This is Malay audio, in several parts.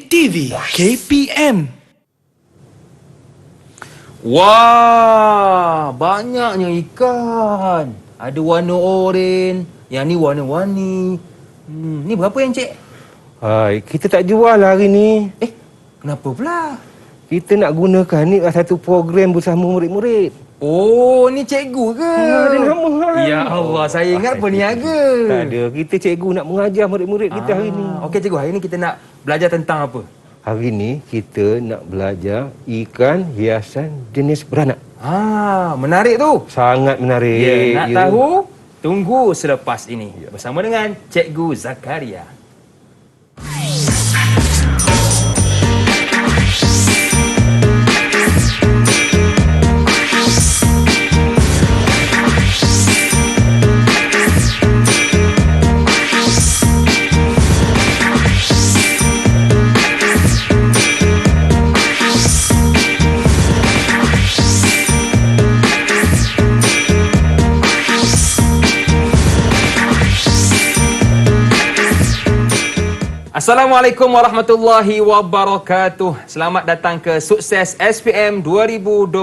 Bukit TV KPM. Wah, banyaknya ikan. Ada warna oranye, yang ni warna-warni. Ni berapa yang cik? Hai, kita tak jual hari ni. Kenapa pula? Kita nak gunakan ni satu program bersama murid-murid. Oh, ni cikgu ke? Ada nama. Ya Allah, saya ingat peniaga. Tak ada, kita cikgu nak mengajar murid-murid kita hari ni. Okey cikgu, hari ni kita nak belajar tentang apa? Hari ni kita nak belajar ikan hiasan jenis beranak. Menarik tu. Sangat menarik. Ya, nak tahu? Tunggu selepas ini. Bersama dengan Cikgu Zakaria. Assalamualaikum warahmatullahi wabarakatuh. Selamat datang ke Sukses SPM 2021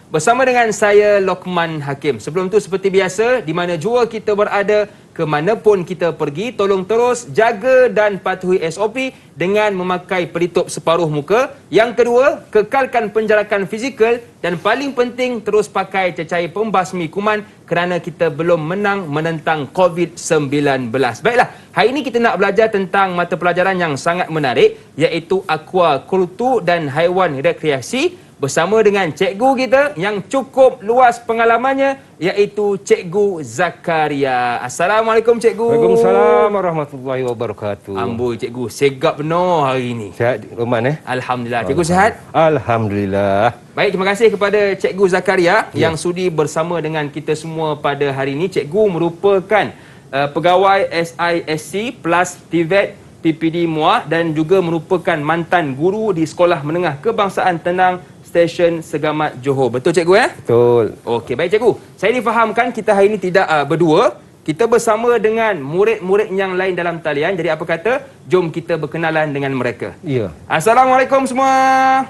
bersama dengan saya Lokman Hakim. Sebelum tu seperti biasa, di mana jua kita berada, ke mana pun kita pergi, tolong terus jaga dan patuhi SOP dengan memakai pelitup separuh muka. Yang kedua, kekalkan penjarakan fizikal dan paling penting terus pakai cecair pembasmi kuman kerana kita belum menang menentang COVID-19. Baiklah, hari ini kita nak belajar tentang mata pelajaran yang sangat menarik iaitu aquaculture dan haiwan rekreasi bersama dengan cikgu kita yang cukup luas pengalamannya iaitu Cikgu Zakaria. Assalamualaikum cikgu. Waalaikumsalam warahmatullahi wabarakatuh. Amboi cikgu, segap penuh hari ini. Sihat Roman Alhamdulillah. Cikgu sihat? Alhamdulillah. Baik, terima kasih kepada Cikgu Zakaria yang sudi bersama dengan kita semua pada hari ini. Cikgu merupakan pegawai SISC plus TVET PPD MUA dan juga merupakan mantan guru di Sekolah Menengah Kebangsaan Tenang Stesen Segamat Johor. Betul cikgu ya? Betul. Okey, baik cikgu. Saya difahamkan kita hari ini tidak berdua. Kita bersama dengan murid-murid yang lain dalam talian. Jadi apa kata, jom kita berkenalan dengan mereka. Ya. Assalamualaikum semua.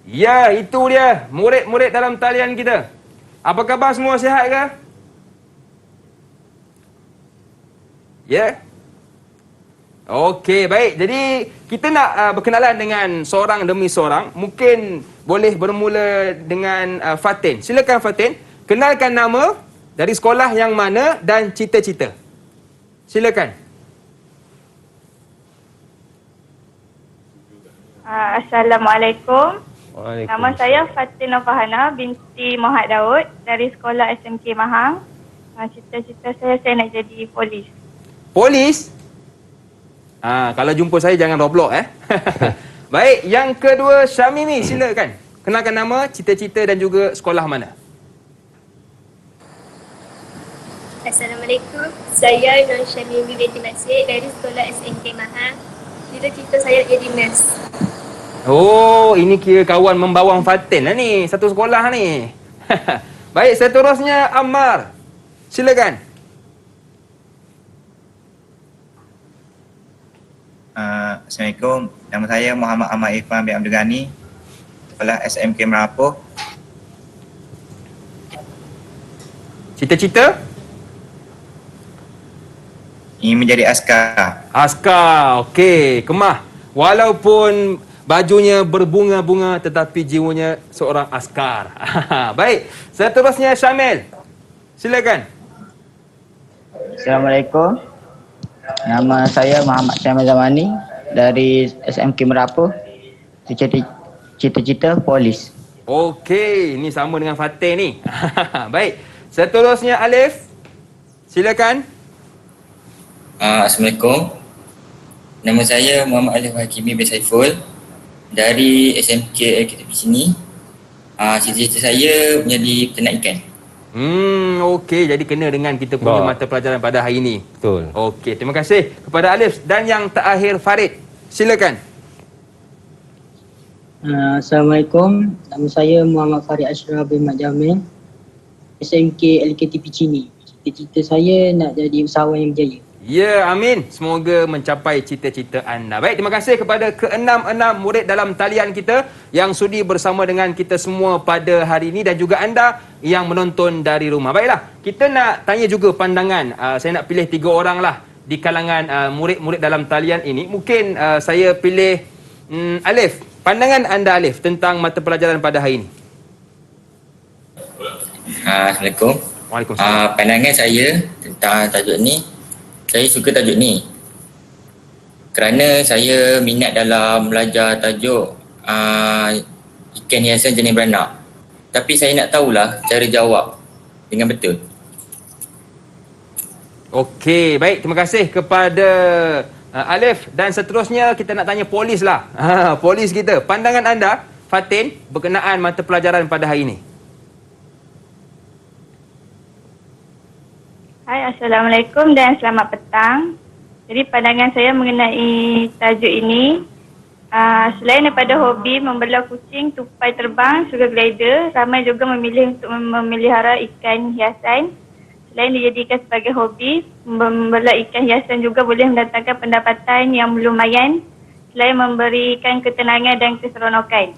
Ya, itu dia murid-murid dalam talian kita. Apa khabar semua, sihat ke? Ya? Okey, baik. Jadi, kita nak berkenalan dengan seorang demi seorang. Mungkin boleh bermula dengan Fatin. Silakan Fatin. Kenalkan nama, dari sekolah yang mana dan cita-cita. Silakan. Assalamualaikum. Waalaikumsalam. Nama saya Fatin Fahana binti Muhammad Daud dari sekolah SMK Mahang. Cita-cita saya nak jadi polis. Polis? Kalau jumpa saya jangan roblox Baik, yang kedua Syamimi, silakan. Kenalkan nama, cita-cita dan juga sekolah mana. Assalamualaikum. Saya Nur Syamimi binti Masjid dari sekolah SMK Mahang. Cita-cita saya nak jadi nurse. Oh, ini kira kawan membawang Fatin lah ni. Satu sekolah ni. Baik, seterusnya Ammar. Silakan. Assalamualaikum. Nama saya Muhammad Ahmad Irfan bin Abdul Ghani. Sekolah SMK Merapoh. Cita-cita? Ingin menjadi askar. Askar. Okey, kemah. Walaupun bajunya berbunga-bunga tetapi jiwanya seorang askar. Baik, seterusnya Syamil. Silakan. Assalamualaikum. Nama saya Muhammad Syamil Zamani dari SMK Merapoh. Cita-cita polis. Okey, ini sama dengan Fatin ni. Baik, seterusnya Alif. Silakan. Assalamualaikum. Nama saya Muhammad Alif Hakimi bin Saiful dari SMK LKTP sini. Cita-cita saya menjadi peternak ikan. Okey, jadi kena dengan kita punya mata pelajaran pada hari ini. Betul. Okey, terima kasih kepada Alif. Dan yang terakhir Farid. Silakan. Assalamualaikum. Nama saya Muhammad Farid Ashraf bin Mat Jamil. SMK LKTP Cini. Cita-cita saya nak jadi usahawan yang berjaya. Ya, amin. Semoga mencapai cita-cita anda. Baik, terima kasih kepada ke-6 murid dalam talian kita yang sudi bersama dengan kita semua pada hari ini dan juga anda yang menonton dari rumah. Baiklah, kita nak tanya juga pandangan. Saya nak pilih 3 orang lah di kalangan murid-murid dalam talian ini. Mungkin saya pilih Alif. Pandangan anda, Alif, tentang mata pelajaran pada hari ini. Assalamualaikum. Waalaikumsalam. Pandangan saya tentang tajuk ni, saya suka tajuk ni kerana saya minat dalam belajar tajuk ikan hiasan jenis beranak. Tapi saya nak tahulah cara jawab dengan betul. Okey, baik. Terima kasih kepada Alif. Dan seterusnya kita nak tanya polis lah. Polis kita. Pandangan anda, Fatin, berkenaan mata pelajaran pada hari ini. Hai, Assalamualaikum dan selamat petang. Jadi pandangan saya mengenai tajuk ini, selain daripada hobi membelah kucing, tupai terbang, sugar glider, ramai juga memilih untuk memelihara ikan hiasan. Selain dijadikan sebagai hobi, membelah ikan hiasan juga boleh mendatangkan pendapatan yang lumayan selain memberikan ketenangan dan keseronokan.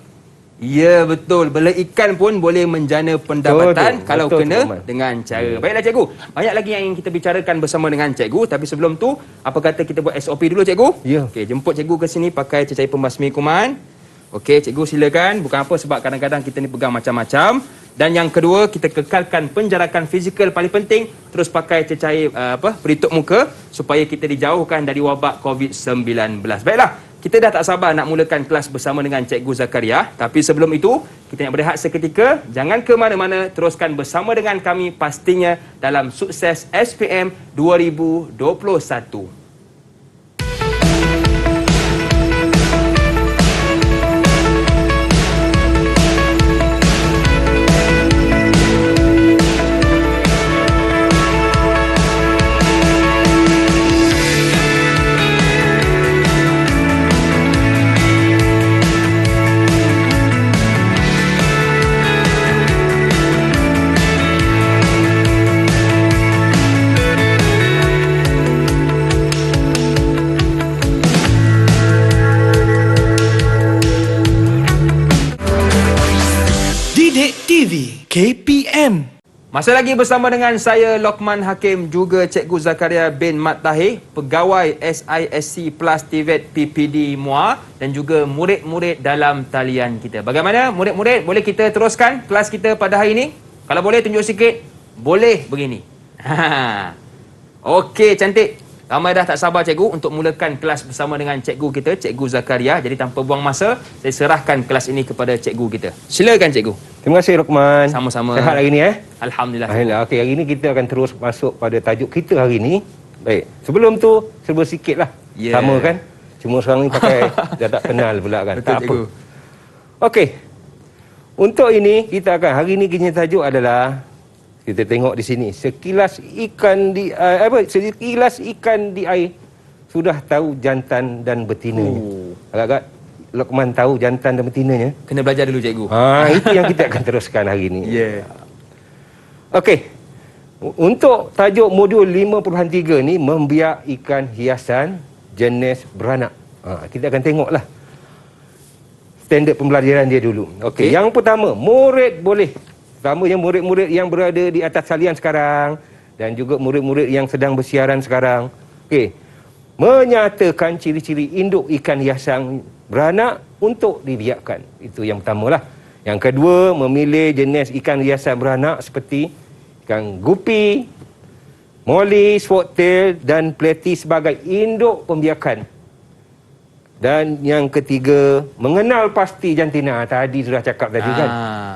Ya, betul. Bela ikan pun boleh menjana pendapatan betul, kalau betul, kena Tuan. dengan cara. Baiklah cikgu. Banyak lagi yang ingin kita bicarakan bersama dengan cikgu. Tapi sebelum tu, apa kata kita buat SOP dulu cikgu? Ya. Okey, jemput cikgu ke sini pakai cecair pembasmi kuman. Okey, cikgu silakan. Bukan apa sebab kadang-kadang kita ni pegang macam-macam. Dan yang kedua, kita kekalkan penjarakan fizikal paling penting. Terus pakai cecair pelitup muka supaya kita dijauhkan dari wabak COVID-19. Baiklah. Kita dah tak sabar nak mulakan kelas bersama dengan Cikgu Zakaria. Tapi sebelum itu, kita nak berehat seketika. Jangan ke mana-mana, teruskan bersama dengan kami pastinya dalam Sukses SPM 2021. Didik TV KPM. Masih lagi bersama dengan saya Lokman Hakim, juga Cikgu Zakaria bin Mat Tahir, pegawai SISC Plus TVET PPD MUA dan juga murid-murid dalam talian kita. Bagaimana murid-murid, boleh kita teruskan kelas kita pada hari ini? Kalau boleh tunjuk sikit. Boleh begini. Okey, cantik. Ramai dah tak sabar cikgu untuk mulakan kelas bersama dengan cikgu kita, Cikgu Zakaria. Jadi tanpa buang masa, saya serahkan kelas ini kepada cikgu kita. Silakan cikgu. Terima kasih Lokman. Sama-sama. Sehat hari ni Alhamdulillah. Alhamdulillah. Okey, hari ni kita akan terus masuk pada tajuk kita hari ni. Baik. Sebelum tu serba sikit lah. Yeah. Sama kan? Cuma sekarang ni pakai dah tak kenal pula kan. Betul, tak cikgu. apa. Okey. Untuk ini kita akan hari ni punya tajuk adalah, kita tengok di sini, sekilas ikan di air sudah tahu jantan dan betinanya. Agak-agak Lokman tahu jantan dan betinanya. Kena belajar dulu cikgu. Itu yang kita akan teruskan hari ini. Ya. Okey. Untuk tajuk modul 5.3 ni, membiak ikan hiasan jenis beranak. Kita akan tengoklah standard pembelajaran dia dulu. Okey. Yang pertama, murid boleh, terutamanya murid-murid yang berada di atas salian sekarang dan juga murid-murid yang sedang bersiaran sekarang. Okey. Menyatakan ciri-ciri induk ikan hiasan beranak untuk dibiakkan. Itu yang pertamalah. Yang kedua, memilih jenis ikan hiasan beranak seperti ikan gupi, molly, swordtail dan platy sebagai induk pembiakan. Dan yang ketiga, mengenal pasti jantina. Tadi sudah cakap tadi kan.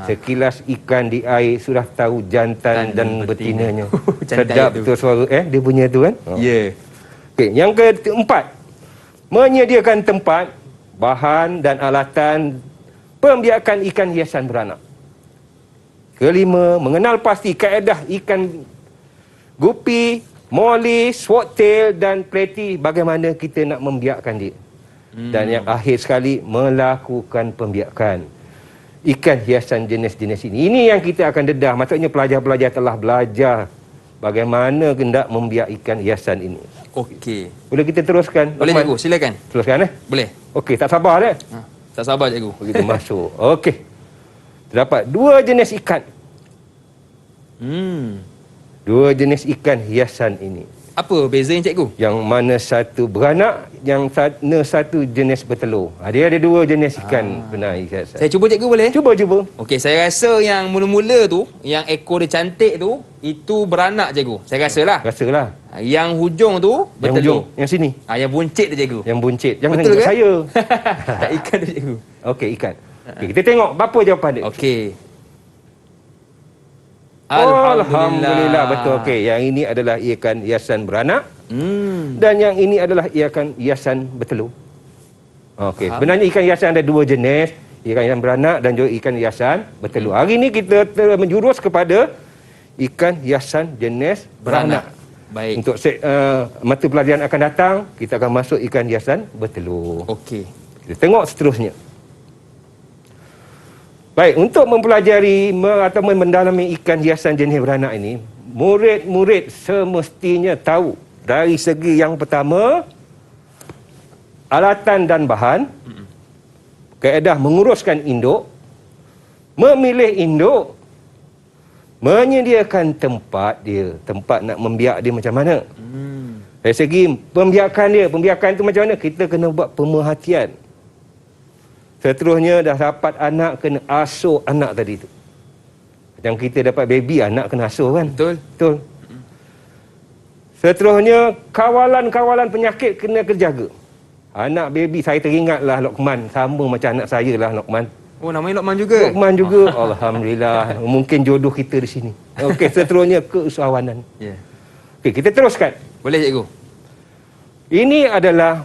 Sekilas ikan di air sudah tahu jantan dan betinanya. Sedap betul suara dia punya tu kan. Ya. Okey, yang keempat, menyediakan tempat, bahan dan alatan pembiakan ikan hiasan beranak. Kelima, mengenal pasti kaedah ikan gupi, molly, swordtail dan platy, bagaimana kita nak membiakkan dia. Dan yang akhir sekali, melakukan pembiakan ikan hiasan jenis-jenis ini. Ini yang kita akan dedah. Maksudnya pelajar-pelajar telah belajar bagaimana hendak membiak ikan hiasan ini. Okey. Boleh kita teruskan? Boleh Lokman? cikgu, silakan. Teruskan Boleh. Okey, tak sabar dah. Tak sabar cikgu. Begitu masuk. Okey. Terdapat 2 jenis ikan. Hmm. 2 jenis ikan hiasan ini. Apa bezanya cikgu? Yang mana satu beranak, yang satu jenis bertelur. Dia ada 2 jenis ikan benar hiasan. Saya cuba cikgu boleh? Cuba. Okey, saya rasa yang mula-mula tu, yang ekor dia cantik tu, itu beranak cikgu. Saya rasalah. Rasalah. Yang hujung tu Yang bertelur. hujung, yang sini. Yang buncit tu cikgu. Yang buncit. Jangan Betul tengok ke? saya. Tak ikan tu cikgu. Okey, ikan. Okey, kita tengok apa jawapan dia. Okey. Alhamdulillah. Betul. Okey, yang ini adalah ikan hiasan beranak. Dan yang ini adalah ikan hiasan bertelur. Okey, sebenarnya ikan hiasan ada 2 jenis. Ikan hiasan beranak dan juga ikan hiasan bertelur. Hari ini kita menjurus kepada ikan hiasan jenis beranak. Baik. Untuk mata pelajaran akan datang, kita akan masuk ikan hiasan bertelur. Okey. Kita tengok seterusnya. Baik, untuk mempelajari atau mendalami ikan hiasan jenis beranak ini, murid-murid semestinya tahu dari segi yang pertama, alatan dan bahan, kaedah menguruskan induk, memilih induk, menyediakan tempat dia, tempat nak membiak dia macam mana. Dari segi pembiakan itu macam mana? Kita kena buat pemerhatian. Seterusnya dah dapat anak, kena asuh anak tadi tu. Macam kita dapat baby, anak kena asuh kan? Betul. Seterusnya, kawalan-kawalan penyakit kena jaga. Anak baby, saya teringatlah Lokman. Sama macam anak saya lah Lokman. Oh, namanya Lokman juga? Lokman juga. Alhamdulillah. Mungkin jodoh kita di sini. Okey, seterusnya keusahawanan. Ya. Okey, kita teruskan. Boleh cikgu. Ini adalah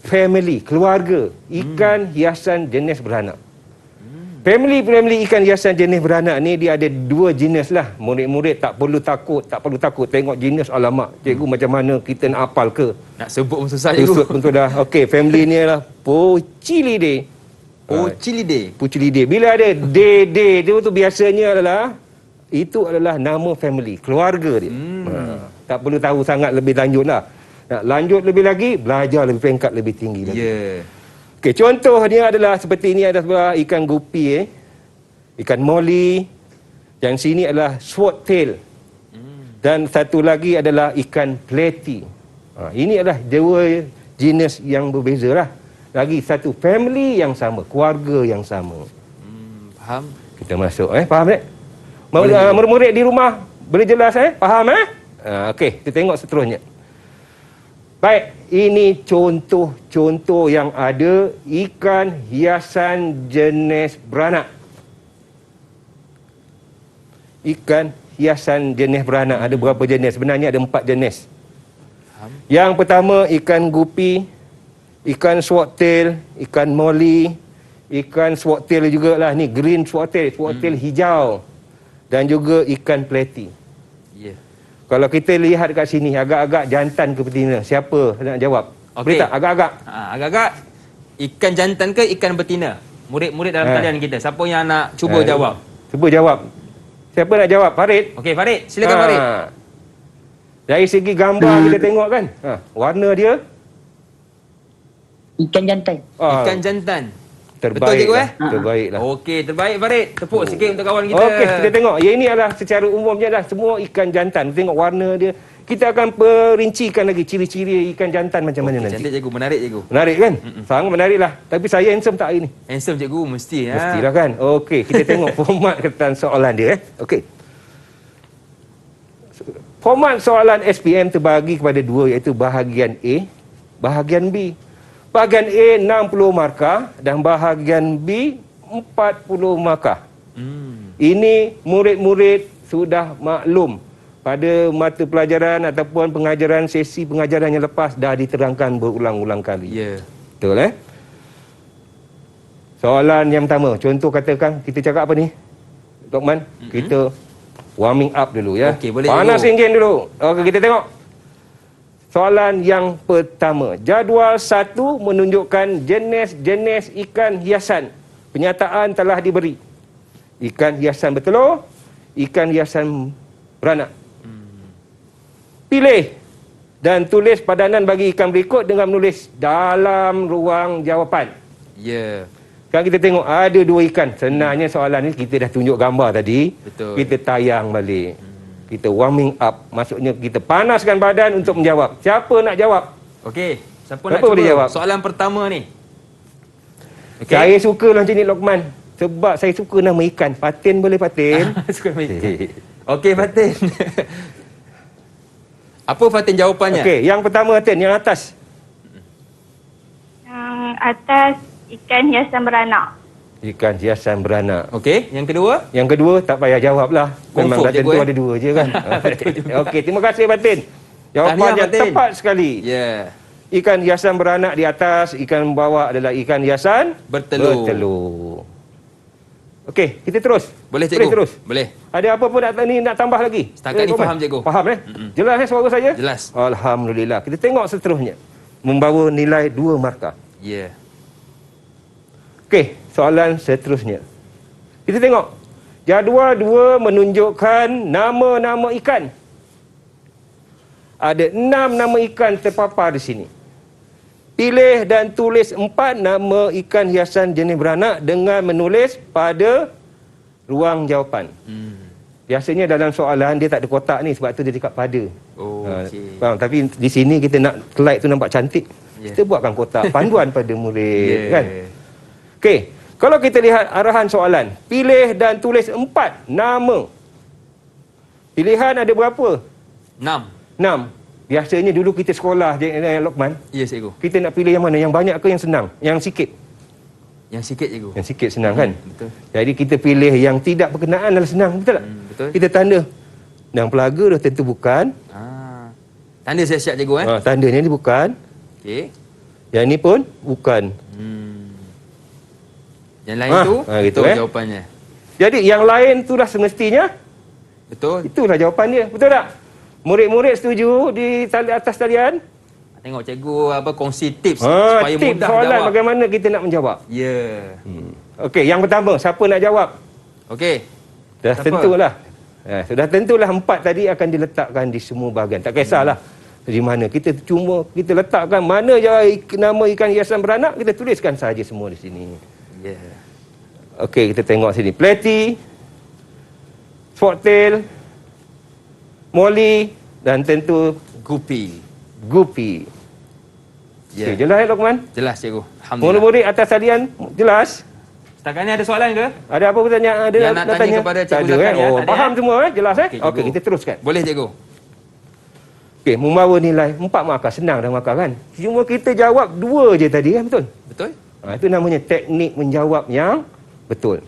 family, keluarga ikan hiasan jenis beranak. Family ikan hiasan jenis beranak ni dia ada 2 jenis lah. Murid-murid tak perlu takut tengok jenis. Alamak, cikgu macam mana kita nak hafal ke? Nak sebut pun susah cikgu. Betul dah. Okey, family ni adalah Poecilidae. Poecilidae. Bila ada D tu biasanya itu adalah nama family, keluarga dia. Tak perlu tahu sangat lebih lanjut lah. Nak lanjut lebih lagi, belajar lebih peringkat lebih tinggi lagi. Ya. Okey, contohnya adalah seperti ini adalah ikan gupi, ikan molly. Yang sini adalah swordtail. Dan satu lagi adalah ikan platy. Ini adalah 2 jenis yang berbeza lah. Lagi satu family yang sama, keluarga yang sama. Faham? Kita masuk, faham tak? Murid-murid di rumah boleh jelas, faham okey, kita tengok seterusnya. Baik, ini contoh-contoh yang ada ikan hiasan jenis beranak. Ikan hiasan jenis beranak ada berapa jenis? Sebenarnya ada 4 jenis. Yang pertama ikan gupi, ikan swordtail, ikan molly, ikan swordtail jugalah ni, green swordtail hijau, dan juga ikan platy. Ya. Kalau kita lihat kat sini agak-agak jantan ke betina, siapa nak jawab? Boleh tak agak-agak? Agak-agak ikan jantan ke ikan betina? Murid-murid dalam talian kita, siapa yang nak cuba jawab? Cuba jawab. Siapa nak jawab? Farid. Okey, Farid, silakan Farid. Dari segi gambar kita tengok kan, warna dia Ikan jantan. Ikan jantan. Terbaik. Betul cikgu Terbaik lah. Okey, terbaik Farid. Tepuk sikit untuk kawan kita. Okey, kita tengok. Yang ini adalah secara umumnya adalah semua ikan jantan. Tengok warna dia. Kita akan perincikan lagi ciri-ciri ikan jantan macam mana nanti. Cantik cikgu, menarik cikgu. Menarik kan? Sangat menarik lah. Tapi saya handsome tak hari ni? Handsome cikgu, mesti. Mestilah kan? Okey, kita tengok format kertas soalan dia. Okey. Format soalan SPM terbagi kepada 2, iaitu bahagian A, bahagian B. Bahagian A 60 markah dan bahagian B 40 markah. Ini murid-murid sudah maklum pada mata pelajaran ataupun pengajaran sesi pengajaran yang lepas dah diterangkan berulang-ulang kali. Ya. Betul Soalan yang pertama, contoh katakan kita cakap apa ni? Lokman, kita warming up dulu ya. Okey, boleh. Panas enjin dulu. Okey, kita tengok. Soalan yang pertama. Jadual 1 menunjukkan jenis-jenis ikan hiasan. Penyataan telah diberi. Ikan hiasan bertelur, ikan hiasan beranak. Pilih dan tulis padanan bagi ikan berikut dengan menulis dalam ruang jawapan. Ya. Sekarang kita tengok ada 2 ikan. Senangnya soalan ni kita dah tunjuk gambar tadi. Betul. Kita tayang balik. Kita warming up. Maksudnya kita panaskan badan untuk menjawab. Siapa nak jawab? Okey, siapa Siapa nak cuba boleh jawab? soalan pertama ni? Saya suka lah macam ni Lokman. Sebab saya suka nama ikan. Fatin boleh Fatin? Suka main ikan. Okey, Fatin. Apa Fatin jawapannya? Okey, yang pertama Fatin, yang atas. Yang atas ikan hiasan beranak. Ikan hiasan beranak. Okey, yang kedua? Yang kedua, tak payah jawab lah. Memang Confirm dah tentu cikgu, ada 2 je kan. Betul juga. Okey, terima kasih Fatin. Jawapan Tahniah, yang Fatin. tepat sekali. Ya. Ikan hiasan beranak di atas, ikan bawah adalah ikan hiasan Bertelur. Okey, kita terus. Boleh cikgu? Terus. Boleh. Ada apa pun nak tambah lagi? Setakat ni Komen? faham, cikgu. Faham Jelas suara saya? Jelas. Alhamdulillah. Kita tengok seterusnya. Membawa nilai 2 markah. Ya. Okey, soalan seterusnya. Kita tengok. Jadual 2 menunjukkan nama-nama ikan. Ada 6 nama ikan terpapar di sini. Pilih dan tulis 4 nama ikan hiasan jenis beranak dengan menulis pada ruang jawapan. Biasanya dalam soalan dia tak ada kotak ni, sebab tu dia cakap pada. Oh, okey. Faham? Tapi di sini kita nak slide tu nampak cantik. Yeah. Kita buatkan kotak panduan pada murid, Yeah. kan? Okey, kalau kita lihat arahan soalan, pilih dan tulis 4 nama. Pilihan ada berapa? 6. 6. Biasanya dulu kita sekolah Lokman, Ya, cikgu. kita nak pilih yang mana? Yang banyak ke yang senang? Yang sikit? Yang sikit, cikgu. Yang sikit senang kan? Betul. Jadi kita pilih yang tidak berkenaan adalah senang, betul tak? Betul. Kita tanda. Yang pelaga dah tentu bukan. Tanda siap-siap, cikgu. Tandanya ni bukan. Okey. Yang ni pun bukan. Yang lain tu, gitu, betul jawapannya. Jadi yang lain tu dah semestinya Betul. itulah jawapan dia. Betul tak? Murid-murid setuju di atas talian? Tengok cikgu kongsi tips supaya tips mudah soalan jawab. bagaimana kita nak menjawab. Ya. Okey, yang pertama, siapa nak jawab? Okey. Dah Siapa? tentulah. Sudah tentulah 4 tadi akan diletakkan di semua bahagian. Tak kisahlah di mana. Kita letakkan mana nama ikan hiasan beranak, kita tuliskan saja semua di sini. Ya. Okey, kita tengok sini. Platy, Swordtail, Molly dan tentu Guppy. Guppy. Ya. Okey, jelas Lokman? Jelas, cikgu. Alhamdulillah. Murid-murid atas talian jelas? Setakat ni ada soalan ke? Ada apa pertanyaan? Ada Yang nak tanya kepada Cikgu Tak ada, Zakaria, Oh, ada, faham semua Jelas Okey, Okey, cikgu. kita teruskan. Boleh, cikgu. Okey, membawa nilai 4 markah. Senang dah markah kan? Cuma kita jawab 2 je tadi kan, betul? Betul? Itu namanya teknik menjawab yang betul.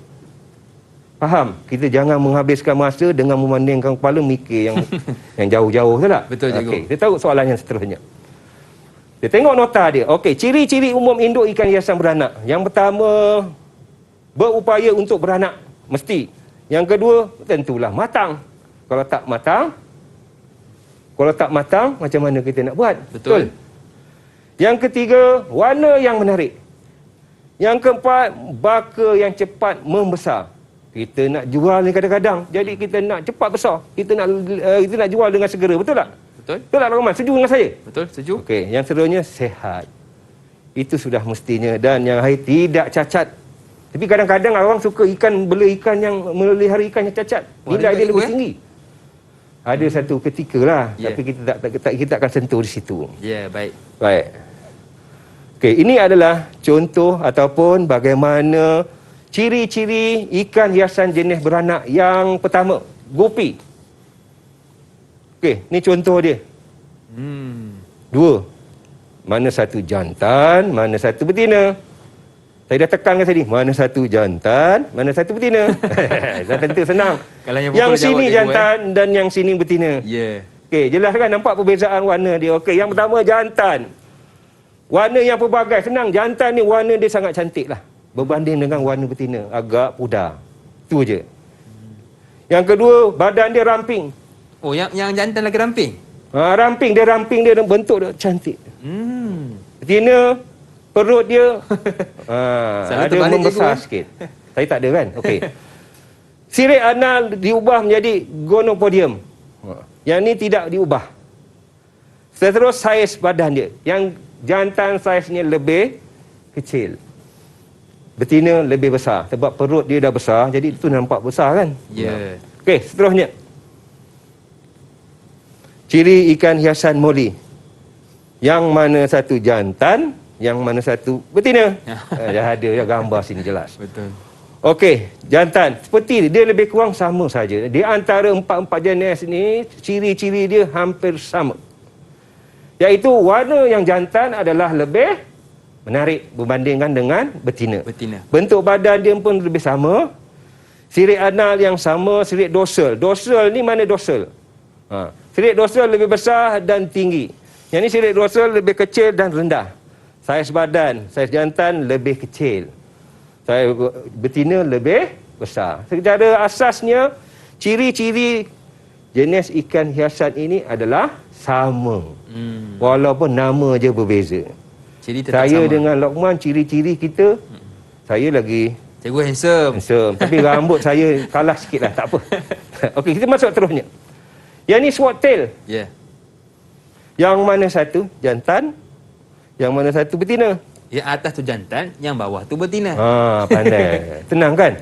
Faham? Kita jangan menghabiskan masa dengan memandingkan kepala mikir yang yang jauh-jauh, betul tak? Betul, cikgu. Okey, kita tahu soalan yang seterusnya. Kita tengok nota dia. Okey, ciri-ciri umum induk ikan hiasan beranak. Yang pertama, berupaya untuk beranak. Mesti. Yang kedua, tentulah matang. Kalau tak matang, macam mana kita nak buat? Betul. Yang ketiga, warna yang menarik. Yang keempat, baka yang cepat membesar. Kita nak jual ni kadang-kadang. Jadi kita nak cepat besar. Kita nak jual dengan segera. Betul tak? Betul? Betul tak Rahman? Setuju dengan saya? Betul, setuju. Okey, yang seterusnya sehat. Itu sudah mestinya. Dan yang lain tidak cacat. Tapi kadang-kadang orang suka bela ikan yang melihara ikan yang cacat. Nilai dia lebih tinggi. Ada satu ketika lah. Ya. Tapi kita akan sentuh di situ. Ya, baik. Baik. Okey, ini adalah contoh ataupun bagaimana ciri-ciri ikan hiasan jenis beranak yang pertama. Guppy. Okey, ni contoh dia. 2. Mana satu jantan, mana satu betina. Saya dah tekankan tadi, mana satu jantan, mana satu betina. Dah tentu senang. Kalau yang sini jantan dan yang sini betina. Ya. Okey, jelas kan nampak perbezaan warna dia. Okey, yang pertama jantan. Warna yang pelbagai, senang. Jantan ni warna dia sangat cantik lah. Berbanding dengan warna betina, agak pudar. Itu je. Yang kedua, badan dia ramping. Oh, yang jantan lagi ramping? Ramping dia bentuk dia cantik. Betina, perut dia ada terbalik membesar cikgu, sikit. Saya tak ada kan? Okey. Sirip anal diubah menjadi gonopodium. Yang ni tidak diubah. Seterus saiz badan dia. Yang jantan saiznya lebih kecil. Betina lebih besar. Sebab perut dia dah besar, jadi itu nampak besar kan? Ya. Okey, seterusnya. Ciri ikan hiasan Moli. Yang mana satu jantan, yang mana satu betina. Dah ada ya gambar sini jelas. Betul. Okey, jantan. Seperti dia lebih kurang sama saja. Di antara empat-empat jenis ni, ciri-ciri dia hampir sama. Iaitu warna yang jantan adalah lebih menarik berbandingkan dengan betina. Betina. Bentuk badan dia pun lebih sama. Sirik anal yang sama, sirik dorsal. Dorsal ni mana dorsal? Sirik dorsal lebih besar dan tinggi. Yang ni sirik dorsal lebih kecil dan rendah. Saiz badan, saiz jantan lebih kecil. Saiz betina lebih besar. Secara asasnya, ciri-ciri jenis ikan hiasan ini adalah sama. Walaupun nama je berbeza. Ciri tetap Saya sama. dengan Lokman, ciri-ciri kita, saya lagi Cikgu handsome. tapi rambut saya kalah sikit lah, tak apa. Okey, kita masuk terusnya. Yang ni swordtail. Ya. Yang mana satu jantan, yang mana satu betina. Yang atas tu jantan, yang bawah tu betina. Pandai. Senang kan?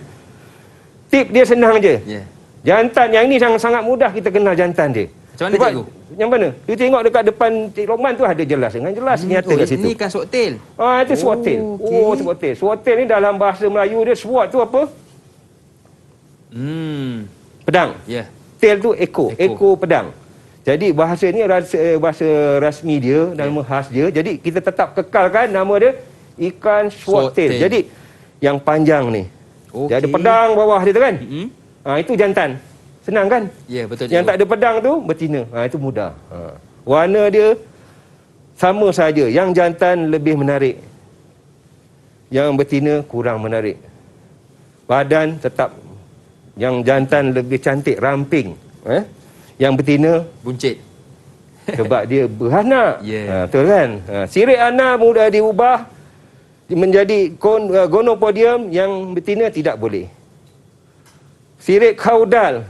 Tip dia senang je. Ya. Jantan yang ni sangat mudah kita kenal jantan dia. Macam mana, Sebab, cikgu? yang mana? You tengok dekat depan Cik Lokman tu ada jelas dengan jelas nyata kat situ. Ini kan swordtail. Itu swordtail. okey. Swordtail. Swordtail ni dalam bahasa Melayu dia, sword tu apa? Pedang. Ya. Tail tu ekor. Ekor. Ekor pedang. Jadi bahasa ni bahasa rasmi dia, nama khas dia. Jadi kita tetap kekalkan nama dia ikan swordtail. Swordtail. Jadi yang panjang ni. Okey. Dia ada pedang bawah dia tu kan? Itu jantan. Senang kan? Ya, betul. Yang tak ada pedang tu betina. Itu mudah. Warna dia sama saja. Yang jantan lebih menarik. Yang betina kurang menarik. Badan tetap, yang jantan lebih cantik, ramping. Yang betina buncit. sebab dia beranak. Ya. Betul kan? Sirik anak mudah diubah menjadi gonopodium, yang betina tidak boleh. Sirik kaudal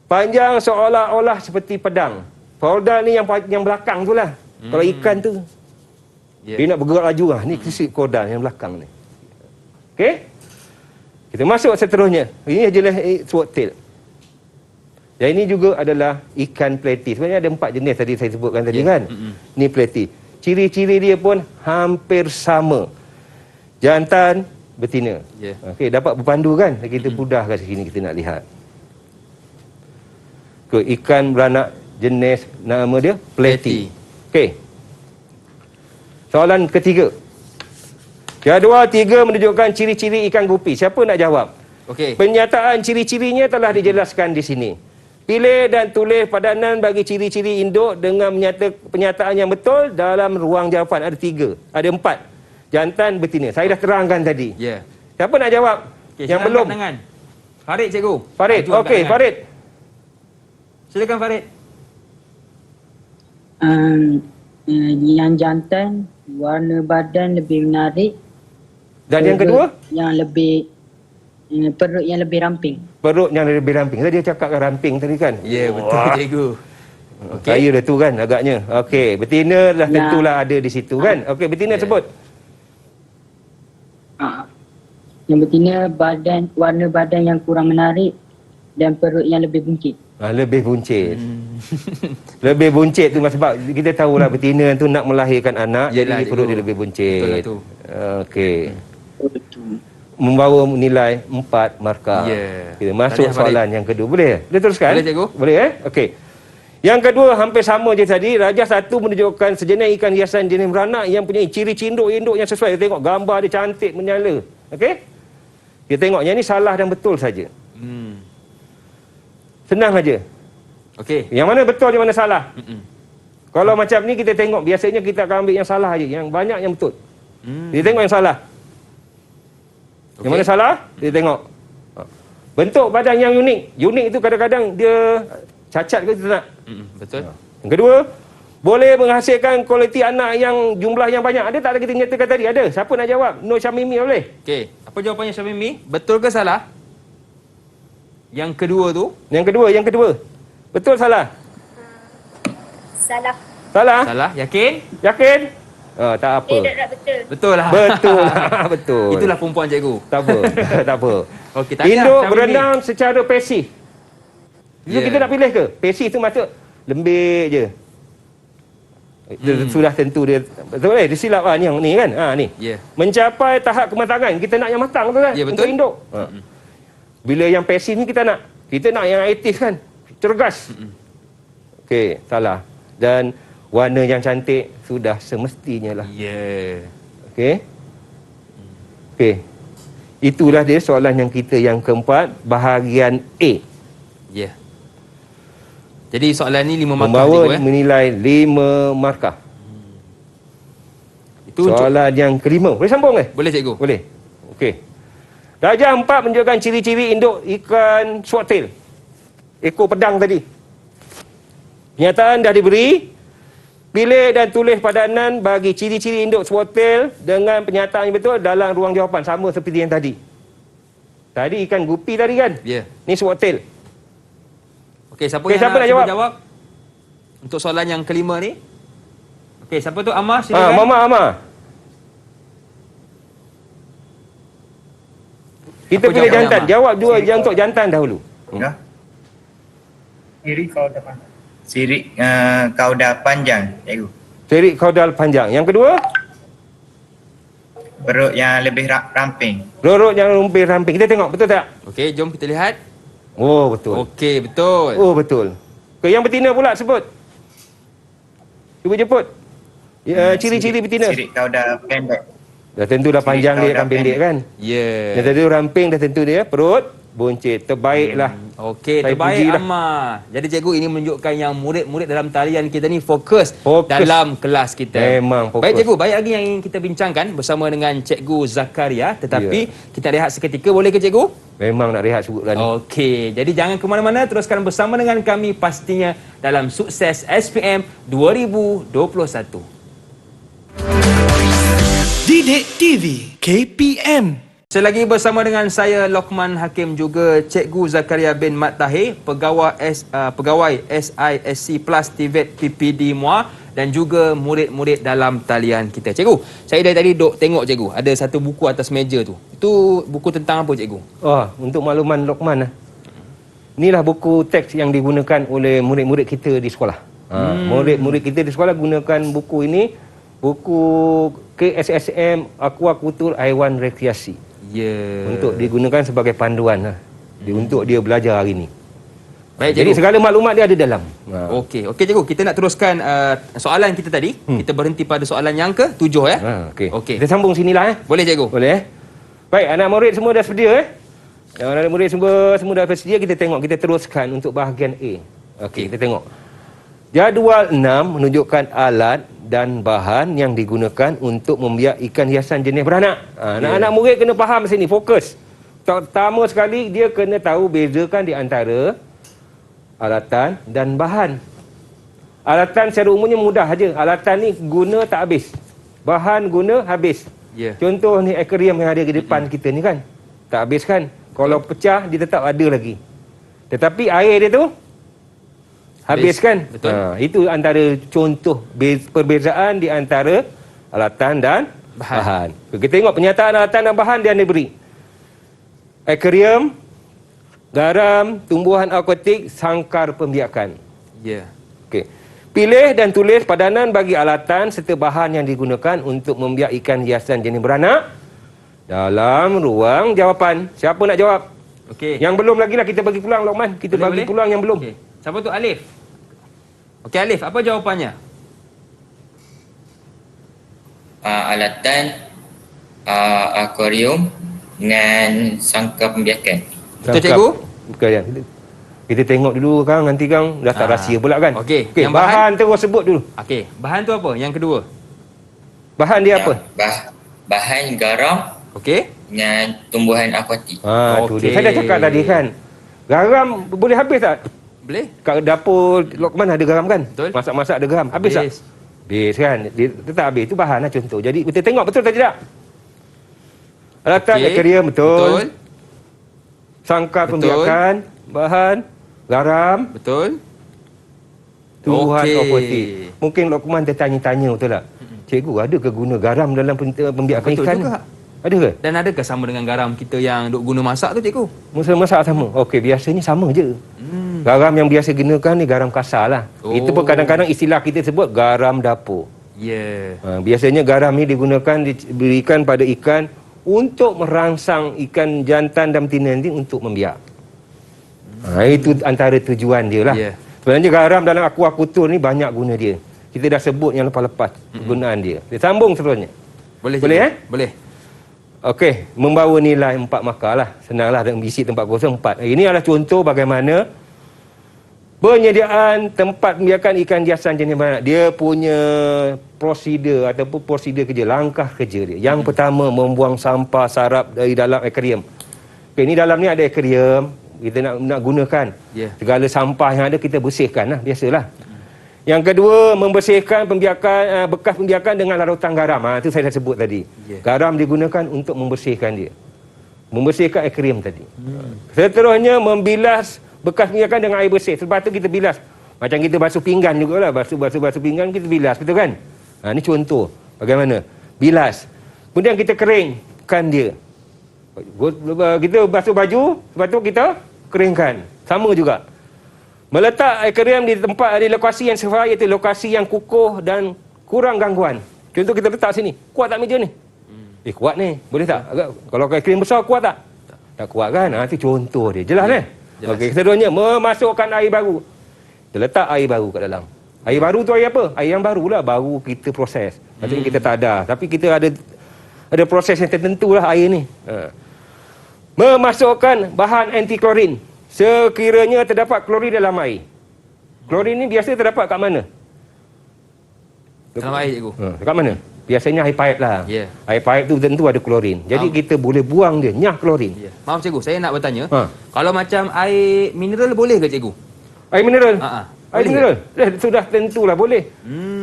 panjang seolah-olah seperti pedang. Kaudal ni yang belakang tu lah. Kalau ikan tu dia nak bergerak laju lah. Ni sirik kaudal yang belakang ni. Okey? Kita masuk seterusnya. Ini jenis swordtail. Dan ini juga adalah ikan platy. Sebenarnya ada 4 jenis tadi saya sebutkan tadi kan. Ni platy. Ciri-ciri dia pun hampir sama. Jantan, betina. Okey, dapat berpandu kan? Kita mudah kat sini kita nak lihat. Ikan beranak jenis nama dia platy. Okey. Soalan ketiga. Jadual 3 menunjukkan ciri-ciri ikan gupi. Siapa nak jawab? Okey. Penyataan ciri-cirinya telah dijelaskan di sini. Pilih dan tulis padanan bagi ciri-ciri induk dengan penyataan yang betul dalam ruang jawapan. Ada 3, ada 4. Jantan, betina. Saya dah terangkan tadi. Ya. Siapa nak jawab? Okay, yang belum. Tangan. Farid, cikgu. Farid. Maju angkat Okey, tangan. Farid. Silakan Farid. Yang jantan, warna badan lebih menarik. Dan yang kedua? Yang lebih perut yang lebih ramping. Perut yang lebih ramping. Tadi dia cakapkan ramping tadi kan? Ya, betul cikgu. Okay. Saya dah tu kan agaknya. Okey, betina dah tentulah ada di situ kan? Okey, betina sebut. Yang betina warna badan yang kurang menarik dan perut yang lebih buncit. Lebih buncit. Lebih buncit tu sebab kita tahulah betina tu nak melahirkan anak. Yelah, jadi perut cikgu. dia lebih buncit. Betul lah tu. Okey. Membawa nilai 4 markah. Ya. Kita masuk Tahniah, soalan yang kedua. Boleh? Boleh teruskan? Boleh, cikgu. Boleh Okey. Yang kedua hampir sama je tadi. Raja 1 menunjukkan sejenis ikan hiasan jenis beranak yang punya ciri-ciri induk yang sesuai. Kita tengok gambar dia cantik menyala. Okey? Kita tengok yang ni salah dan betul saja. Senang aja. Okey. Yang mana betul, yang mana salah? Kalau macam ni kita tengok, biasanya kita akan ambil yang salah aja. Yang banyak yang betul. Kita tengok yang salah. Yang mana salah? Kita tengok. Bentuk badan yang unik. Unik itu kadang-kadang dia cacat ke kita tak? Betul. Yang kedua, boleh menghasilkan kualiti anak yang jumlah yang banyak. Ada tak ada kita nyatakan tadi? Ada. Siapa nak jawab? Nur Syamimi boleh? Okey. Apa jawapannya Syamimi? Betul ke salah? Yang kedua tu? Yang kedua. Betul salah? Salah. Salah? Salah. Yakin? Yakin? Tak apa. Tak betul. Betul lah. Betul. Betul. Itulah perempuan cikgu. Tak apa. Tak apa. Okey, tahniah Induk Syahrini. berenang secara pasif. Itu Ya. kita nak pilih ke? Pasif tu maksud lembik je. Sudah tentu dia betul dia silap ni yang ni kan. Ni. Ya. Mencapai tahap kematangan. Kita nak yang matang tu kan Ya, betul. untuk induk. Bila yang pasif ni kita nak yang aktif kan. Cergas. Okey, salah. Dan warna yang cantik sudah semestinya lah. Ya. Okey. Okey. Itulah dia soalan yang kita yang keempat, bahagian A. Ya. Jadi soalan ni 5 markah Membawa cikgu menilai 5 markah. Itu Soalan yang kelima. Boleh sambung ke? boleh cikgu. Boleh. Okey. Darjah 4 menunjukkan ciri-ciri induk ikan swordtail. Ekor pedang tadi. Kenyataan dah diberi. Pilih dan tulis padanan bagi ciri-ciri induk swordtail dengan penyataan yang betul dalam ruang jawapan. Sama seperti yang tadi. Tadi ikan gupi tadi kan? Ya. Ni swordtail. Okey, siapa Okey, yang siapa nak cuba jawab? jawab? Untuk soalan yang kelima ni. Okey, siapa tu? Amar, silakan. Mama. Kita Apa pilih jawapannya, jantan. Amar? Jawab dua yang untuk jantan dahulu. Ya. Sirik kauda panjang, cikgu. Serik kaudal panjang. Yang kedua, Perut yang lebih ramping. rorot yang rumpir ramping. Kita tengok, betul tak? Okey, jom kita lihat. Oh, betul. Okey, betul. Oh, betul. Okay, yang betina pula sebut. Cuba jemput. Ciri-ciri betina. Sirik kauda pendek. Dah tentu dah panjang dia akan pendek kan? Ya. Yang tadi ramping dah tentu dia. Perut, buncit. Terbaiklah. Okey, Saya terbaik pujilah. Amar. Jadi cikgu, ini menunjukkan yang murid-murid dalam talian kita ni fokus Fokus. dalam kelas kita. Memang fokus. Baik cikgu, banyak lagi yang ingin kita bincangkan bersama dengan Cikgu Zakaria. Tetapi kita rehat seketika, boleh ke cikgu? Memang nak rehat sebut lah ni. Okey, jadi jangan ke mana-mana, teruskan bersama dengan kami pastinya dalam Sukses SPM 2021. Didik TV KPM. Saya lagi bersama dengan saya Lokman Hakim, juga Cikgu Zakaria bin Mat Tahir, pegawai SISC Plus TVET PPD Muar dan juga murid-murid dalam talian kita. Cikgu, saya dari tadi duk tengok cikgu, ada satu buku atas meja tu. Itu buku tentang apa cikgu? Untuk makluman Lokman. Inilah buku teks yang digunakan oleh murid-murid kita di sekolah. Murid-murid kita di sekolah gunakan buku ini, buku KSSM Aquakultur Haiwan Rekreasi. Ya. Untuk digunakan sebagai panduan untuk dia belajar hari ini. Baik Jadi cikgu. segala maklumat dia ada dalam. Okey, cikgu, kita nak teruskan soalan kita tadi. Kita berhenti pada soalan yang ke-7 ya. Okey. Kita sambung sinilah Boleh cikgu? Boleh Baik, anak murid semua dah sedia Yang anak murid semua dah bersedia, kita tengok, kita teruskan untuk bahagian A. Okey, kita tengok. Jadual 6 menunjukkan alat dan bahan yang digunakan untuk membiak ikan hiasan jenis beranak. Anak-anak murid kena faham sini, fokus. Pertama sekali, dia kena tahu bezakan di antara alatan dan bahan. Alatan secara umumnya mudah saja. Alatan ni guna tak habis. Bahan guna habis. Ya. Contoh ni akuarium yang ada di depan kita ni kan. Tak habis kan? Kalau pecah, dia tetap ada lagi. Tetapi air dia tu habis kan? Betul. Itu antara contoh perbezaan di antara alatan dan bahan. Kita tengok pernyataan alatan dan bahan dia diberi. Akuarium, garam, tumbuhan akuatik, sangkar pembiakan. Ya. Okey. Pilih dan tulis padanan bagi alatan serta bahan yang digunakan untuk membiak ikan hiasan jenis beranak dalam ruang jawapan. Siapa nak jawab? Okey. Yang belum lagi lah kita bagi peluang, Lokman. Kita bagi peluang yang belum. Okey. Siapa tu? Alif. Okey Alif, apa jawapannya? Alatan, akuarium dengan sangkar pembiakan. Betul cikgu? Bukan ya. Kita tengok dulu Kang, nanti Kang dah tak rahsia pula kan. Okey, Okey, yang bahan terus sebut dulu. Okey, bahan tu apa? Yang kedua. Bahan dia apa? Bahan garam Okey. dengan tumbuhan akuatik. Tu dia. Saya dah cakap tadi kan. Garam boleh habis tak? Boleh. Kat dapur Lokman ada garam kan? Betul. Masak-masak ada garam. Habis tak? Habis kan? Dia tetap habis. Itu bahan lah contoh. Jadi kita tengok betul tak tidak? Alatan akuarium betul. Sangkar Betul. pembiakan, bahan, garam. Betul. tumbuhan Okey. aquatik. Mungkin Lokman tertanya-tanya betul tak? Cikgu, ada ke guna garam dalam pembiakan Betul ikan? juga. Ada ke? Dan adakah sama dengan garam kita yang duk guna masak tu cikgu? Masak sama. Okey, biasanya sama je. Garam yang biasa gunakan ni garam kasar lah. Itu pun kadang-kadang istilah kita sebut garam dapur. Ya. Biasanya garam ni diberikan pada ikan untuk merangsang ikan jantan dan betina nanti untuk membiak. Itu antara tujuan dia lah. Ya. Sebenarnya garam dalam aquaculture ni banyak guna dia. Kita dah sebut yang lepas-lepas penggunaan dia. Dia sambung seterusnya. Boleh Boleh, cikgu? Boleh. Okey, membawa nilai 4 markah lah. Senanglah isi tempat kosong 4. Ini adalah contoh bagaimana penyediaan tempat pembiakan ikan hiasan jenis beranak. Dia punya prosedur ataupun prosedur kerja, langkah kerja dia. Yang pertama, membuang sampah sarap dari dalam akuarium. Okey, ni dalam ni ada akuarium. Kita nak gunakan. Ya. Segala sampah yang ada kita bersihkan lah. Biasalah. Yang kedua, membersihkan pembiakan bekas pembiakan dengan larutan garam. Itu saya dah sebut tadi. Yeah. Garam digunakan untuk membersihkan dia. Membersihkan akuarium tadi. Seterusnya, membilas bekas pembiakan dengan air bersih. Sebab tu kita bilas. Macam kita basuh pinggan jugalah. Basuh pinggan kita bilas. Betul kan? Ini contoh. Bagaimana? Bilas. Kemudian kita keringkan dia. Kita basuh baju. Lepas tu kita keringkan. Sama juga. Meletak akuarium di tempat di lokasi yang sesuai, iaitu lokasi yang kukuh dan kurang gangguan. Contoh kita letak sini. Kuat tak meja ni? Kuat ni. Boleh tak? Kalau akuarium besar kuat tak? Tak kuat kan? Itu contoh dia. Jelas kan? Okey, seterusnya memasukkan air baru. Kita letak air baru kat dalam. Air baru tu air apa? Air yang barulah. Baru kita proses. Maksudnya kita tak ada. Tapi kita ada proses yang tertentu lah air ni. Memasukkan bahan anti klorin. Sekiranya terdapat klorin dalam air. Klorin ni biasa terdapat kat mana? Dalam air cikgu. Kat mana? Biasanya air pipe lah. Ya. Air pipe tu tentu ada klorin. Jadi kita boleh buang dia, nyah klorin. Ya. Maaf cikgu, saya nak bertanya. Kalau macam air mineral boleh ke cikgu? Air mineral? Air Boleh mineral? Sudah tentulah boleh.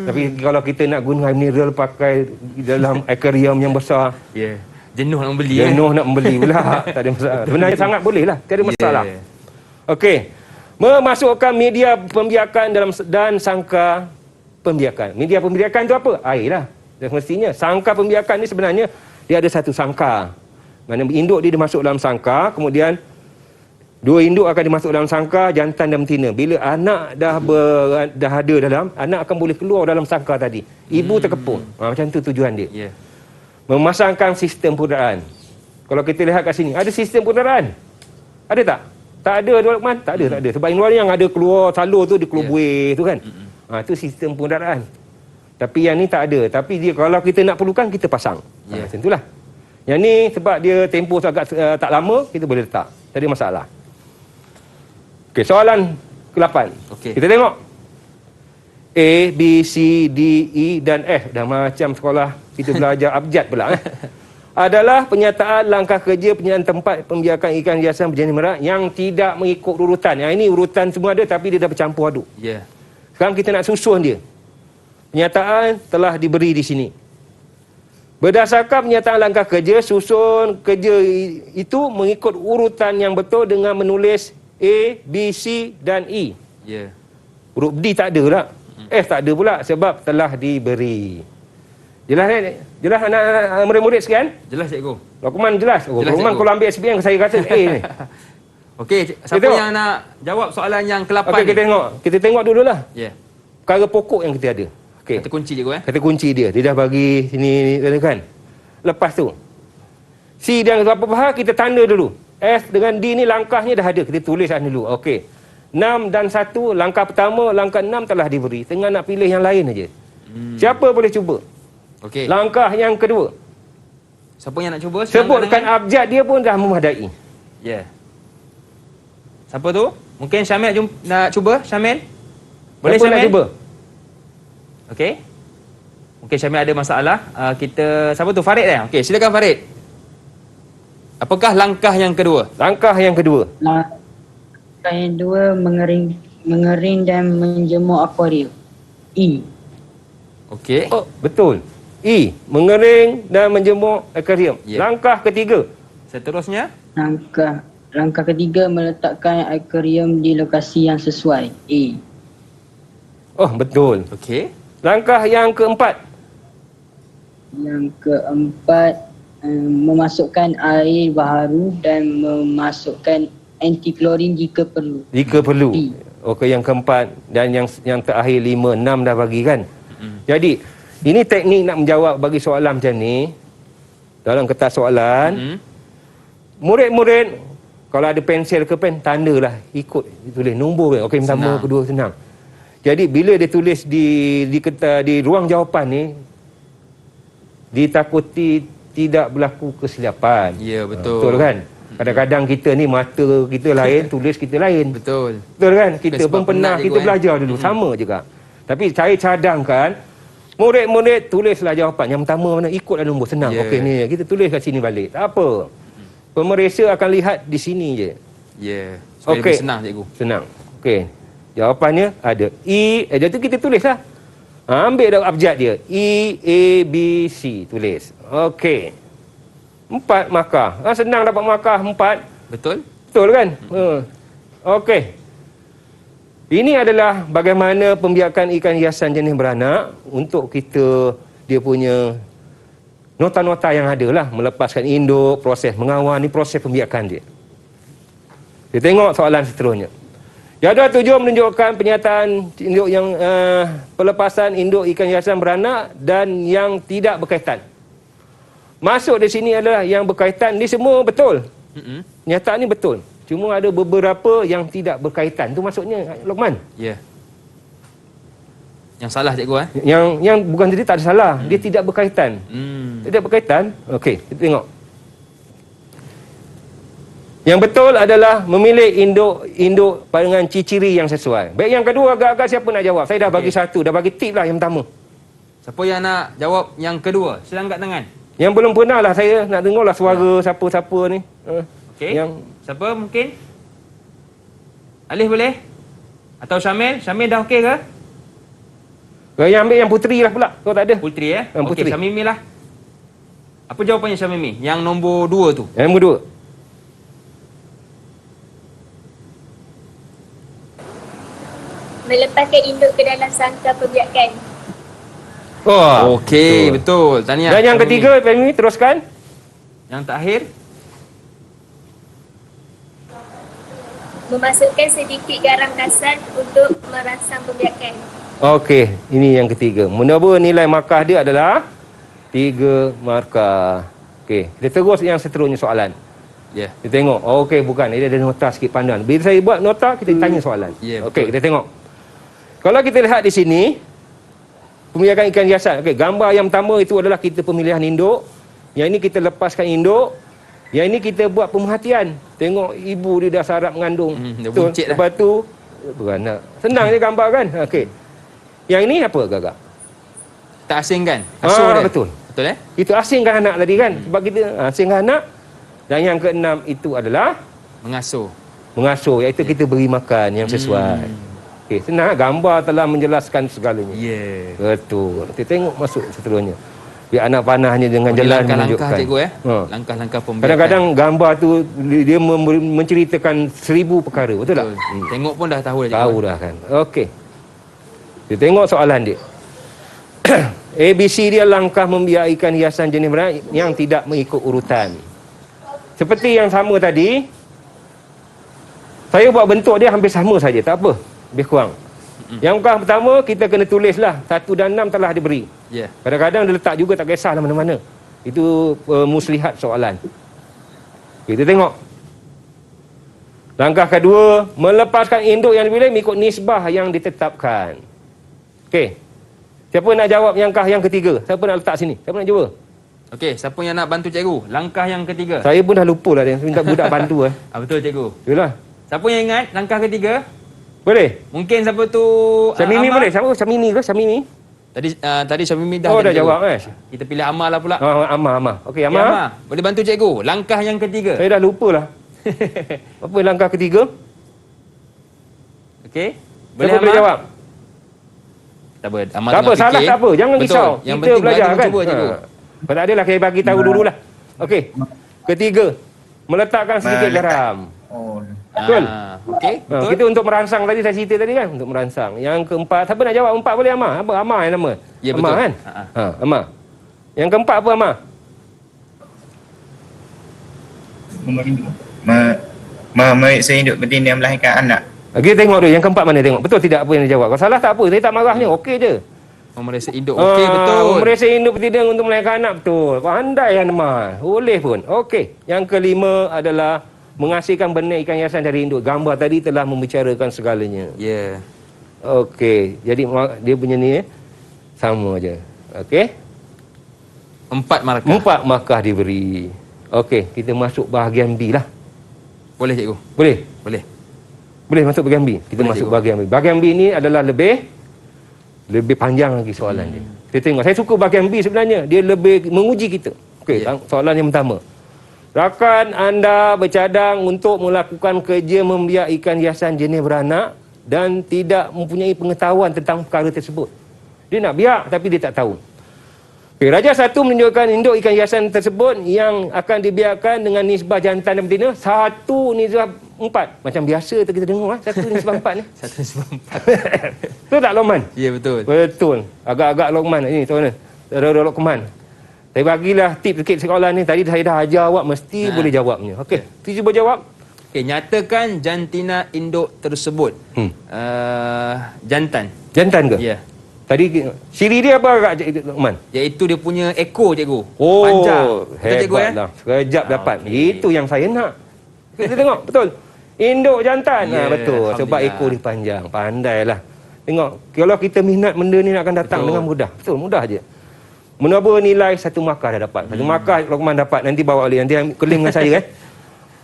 Tapi kalau kita nak guna air mineral pakai dalam akuarium yang besar, Ya. Jenuh nak membeli. jenuh nak membeli pula. Tak ada masalah. Sebenarnya sangat boleh lah. Tak ada masalah. Ya. Okey. Memasukkan media pembiakan dan sangka pembiakan. Media pembiakan tu apa? Air lah. Dan semestinya sangka pembiakan ni sebenarnya dia ada satu sangka. Mana induk dia masuk dalam sangka, kemudian dua induk akan dimasuk dalam sangka, jantan dan betina. Bila anak dah ada dalam, anak akan boleh keluar dalam sangka tadi. Ibu terkepung. Macam tu tujuan dia. Ya. Memasangkan sistem pendaraan. Kalau kita lihat kat sini, ada sistem pendaraan? Ada tak? Tak ada, Tuan Luqman? Tak ada. Sebab yang ada keluar salur tu, dia keluar buih tu kan. Itu sistem pendaraan. Tapi yang ni tak ada. Tapi dia kalau kita nak perlukan, kita pasang. Macam itulah. Yang ni sebab dia tempoh agak tak lama, kita boleh letak. Tak ada masalah. Okey, soalan ke-8. Okey. Kita tengok. A, B, C, D, E dan F. Dah macam sekolah kita belajar abjad pula. Adalah penyataan langkah kerja penyediaan tempat pembiakan ikan hiasan berjenis merah yang tidak mengikut urutan. Yang ini urutan semua ada tapi dia dah bercampur aduk. Ya. Sekarang kita nak susun dia. Penyataan telah diberi di sini. Berdasarkan penyataan langkah kerja, susun kerja itu mengikut urutan yang betul dengan menulis A, B, C dan E. Ya. Huruf D tak ada pula. F tak ada pula sebab telah diberi. Jelas ni? Jelas anak murid-murid sekian? Jelas cikgu. Luqman jelas? Jelas, Luqman cikgu. kalau ambil SPM saya rasa A ni. Okey, siapa tengok. yang nak jawab soalan yang ke-8 Okey, ni? kita tengok dululah. Ya. Perkara pokok yang kita ada. Okey. Kata kunci cikgu Kata kunci dia. Dia dah bagi sini kan. Lepas tu C dan apa hal kita tanda dulu. S dengan D ni langkahnya dah ada. Kita tuliskan dulu. Okey. 6 dan 1 langkah pertama, langkah 6 telah diberi. Tengah nak pilih yang lain aja. Siapa boleh cuba? Okey. Langkah yang kedua. Siapa yang nak cuba? Sebutkan abjad dia pun dah memadai. Ya. Siapa tu? Mungkin Syamil nak cuba? Syamil? Boleh Siapa Syamil? nak cuba? Okey. Mungkin Syamil ada masalah. Siapa tu? Farid eh? Okey, silakan Farid. Apakah langkah yang kedua? Langkah yang kedua. Langkah yang kedua mengering dan menjemur akuarium. E. Okey. Oh, betul. E. Mengering dan menjemur akuarium. Ya. Langkah ketiga. Seterusnya? Langkah ketiga meletakkan akuarium di lokasi yang sesuai. A. Oh, betul. Okey. Langkah yang keempat. Yang keempat, memasukkan air baharu dan memasukkan anti klorin jika perlu. Jika perlu. P. Okey, yang keempat dan yang terakhir 5, 6 dah bagi kan. Jadi, ini teknik nak menjawab bagi soalan macam ni. Dalam kertas soalan, murid-murid kalau ada pensel ke pen, tandalah, ikut tulis nombor. Okey, pertama, Senang. kedua, senang. Jadi bila dia tulis di ruang jawapan ni, ditakuti tidak berlaku kesilapan. Ya, betul. Betul kan? Kadang-kadang kita ni mata kita lain, tulis kita lain. Betul. Betul kan? Kita Sebab pun pernah penat kita cikgu, belajar dulu sama juga. Tapi saya cadangkan murid-murid tulislah jawapan. Yang pertama mana ikutlah nombor, senang. Ya. Okey ni kita tulis kat sini balik. Tak apa. Pemeriksa akan lihat di sini je. Ya. Supaya Okey. lebih senang cikgu. Senang. Okey. Jawapannya ada jadi tu kita tulislah. Ambil dah abjad dia. E, A, B, C. Tulis. Okey. 4 markah. Senang dapat markah 4. Betul? Betul kan? Okey. Ini adalah bagaimana pembiakan ikan hiasan jenis beranak untuk kita, dia punya nota-nota yang ada lah. Melepaskan induk, proses mengawal, ni proses pembiakan dia. Kita tengok soalan seterusnya. Jadual 7 menunjukkan penyataan induk yang pelepasan induk ikan hiasan beranak dan yang tidak berkaitan. Masuk di sini adalah yang berkaitan. Ni semua betul. Penyataan ni betul. Cuma ada beberapa yang tidak berkaitan. Tu maksudnya, Lokman. Ya. Yang salah cikgu Yang bukan tadi tak ada salah. Dia tidak berkaitan. Tidak berkaitan. Okey, kita tengok. Yang betul adalah memilih induk dengan ciri-ciri yang sesuai. Baik, yang kedua agak-agak siapa nak jawab? Saya dah bagi satu, dah bagi tip lah yang pertama. Siapa yang nak jawab yang kedua? Sila angkat tangan. Yang belum pernah lah saya nak dengar lah suara siapa-siapa ni. Okey. Yang Siapa mungkin? Alif boleh? Atau Syamil? Syamil dah okey ke? yang ambil yang puteri lah pula. Kau tak ada. Puteri Yang Okey, puteri. Syamimi lah. Apa jawapannya Syamimi? Yang nombor 2 tu. Yang nombor 2. Melepaskan induk ke dalam sangkar pembiakan. Oh, Okey, betul. Tahniah. Dan yang Syamimi. ketiga, Fahmi, teruskan. Yang terakhir? Memasukkan sedikit garam kasar untuk merangsang pembiakan. Okey, ini yang ketiga. Menurut nilai markah dia adalah 3 markah. Okey, kita terus yang seterusnya soalan. Ya. Kita tengok. Okey, bukan. Dia ada nota sikit pandan. Bila saya buat nota, kita tanya soalan. Ya, Okey, betul. kita tengok. Kalau kita lihat di sini, pembiakan ikan hiasan. Okey, gambar yang pertama itu adalah kita pemilihan induk. Yang ini kita lepaskan induk. Yang ini kita buat pemerhatian. Tengok ibu dia dah sarap mengandung. Dah buncit dah. Lepas tu, beranak. Senang je gambar kan? Okey. Yang ini apa Gagak? Tak asingkan. Asuh dia. Betul. Betul Kita asingkan anak tadi kan? Sebab kita asingkan anak. Dan yang keenam itu adalah Mengasuh. mengasuh. Iaitu kita beri makan yang sesuai. Okey, senang. Gambar telah menjelaskan segalanya. Ya. Betul. Kita tengok masuk seterusnya. Biar anak panahnya dengan Ini jalan langkah-langkah menunjukkan. cikgu Ha. Langkah-langkah pembiakan. Kadang-kadang gambar tu dia menceritakan 1000 perkara. Betul tak? Tengok pun dah tahu dah cikgu. Tahu dah kan. Okey. Kita tengok soalan dia. ABC dia langkah membiak ikan hiasan jenis beranak yang tidak mengikut urutan. Seperti yang sama tadi, saya buat bentuk dia hampir sama saja, tak apa. Lebih kurang. Yang pertama, kita kena tulislah 1 dan 6 telah diberi. Ya. Kadang-kadang dia letak juga tak kisahlah mana-mana. Itu muslihat soalan. Kita tengok. Langkah kedua, melepaskan induk yang dipilih mengikut nisbah yang ditetapkan. Okey. Siapa nak jawab langkah yang ketiga? Siapa nak letak sini? Siapa nak cuba? Okey, siapa yang nak bantu cikgu? Langkah yang ketiga. Saya pun dah lupa lah dia. Minta budak bantu Betul cikgu. Itulah. Siapa yang ingat langkah ketiga? Boleh? Mungkin siapa tu? Syamimi Amar? boleh? Siapa? Syamimi ke? Syamimi? Tadi Syamimi dah. Oh, dah cikgu. jawab Kita pilih Amar lah pula. Amar. Okey, Okey, Amar. Amar. Boleh bantu cikgu? Langkah yang ketiga. Saya dah lupa lah. Apa langkah ketiga? Okey. Siapa boleh jawab? Tak apa, Amar Tak apa, tengah salah fikir. tak apa. Jangan Betul. risau. Yang Kita penting belajar bagi kan? mencuba, cikgu. Tak adalah, saya bagi tahu dululah. Okey. Ketiga, meletakkan sedikit garam. Oh, Betul? Okey, betul. Kita untuk merangsang tadi saya cerita tadi kan, untuk merangsang. Yang keempat, siapa nak jawab empat boleh Amar? Apa Amar yang nama? Ya, Amar betul. kan? Amar. Yang keempat apa Amar? Memeriksa induk betina melahirkan anak. Kita tengok dulu yang keempat mana tengok. Betul tidak apa yang dia jawab? Kalau salah tak apa, saya tak marahnya. Okey je. Memeriksa induk. Okey, betul. Memeriksa induk betina untuk melahirkan anak, betul. Pandai yang Amar. Boleh pun. Okey. Yang kelima adalah menghasilkan benih ikan hiasan dari induk. Gambar tadi telah membicarakan segalanya. Ya. Okey. Jadi dia punya ni sama je. Okey. 4 markah. 4 markah diberi. Okey, kita masuk bahagian B lah. Boleh cikgu? Boleh? Boleh. Boleh masuk bahagian B. Kita Boleh, masuk cikgu. bahagian B. Bahagian B ni adalah lebih panjang lagi soalan dia. Kita tengok. Saya suka bahagian B sebenarnya. Dia lebih menguji kita. Okey, soalan yang pertama. Rakan anda bercadang untuk melakukan kerja membiak ikan hiasan jenis beranak dan tidak mempunyai pengetahuan tentang perkara tersebut. Dia nak biak tapi dia tak tahu. Okay, Raja 1 menunjukkan induk ikan hiasan tersebut yang akan dibiarkan dengan nisbah jantan dan betina 1 nisbah 4. Macam biasa tu kita dengar 1 nisbah 4 ni. 1 nisbah 4. Betul tak Lokman? Ya, betul. Betul. Agak-agak Lokman ni tuan-tuan. Saudara Lokman. Saya bagilah tip sikit sekolah ni. Tadi saya dah ajar awak mesti boleh jawabnya. Okey. Cuba jawab. Okey, nyatakan jantina induk tersebut jantan. Jantan ke? Ya. Tadi ciri dia apa Kak Lokman? Iaitu dia punya ekor cikgu. Oh, Panjang. Betul cikgu ya? hebatlah. Sekejap dapat. okey. Itu yang saya nak. Kita tengok, betul. Induk jantan. Ya, Betul. Sebab Alhamdulillah. ekor dia panjang. Pandailah. Tengok, kalau kita minat benda ni akan datang Betul. dengan mudah. Betul, mudah je. Menambah nilai 1 markah dah dapat. 1 markah Lokman dapat. Nanti bawa balik. Nanti claim dengan saya.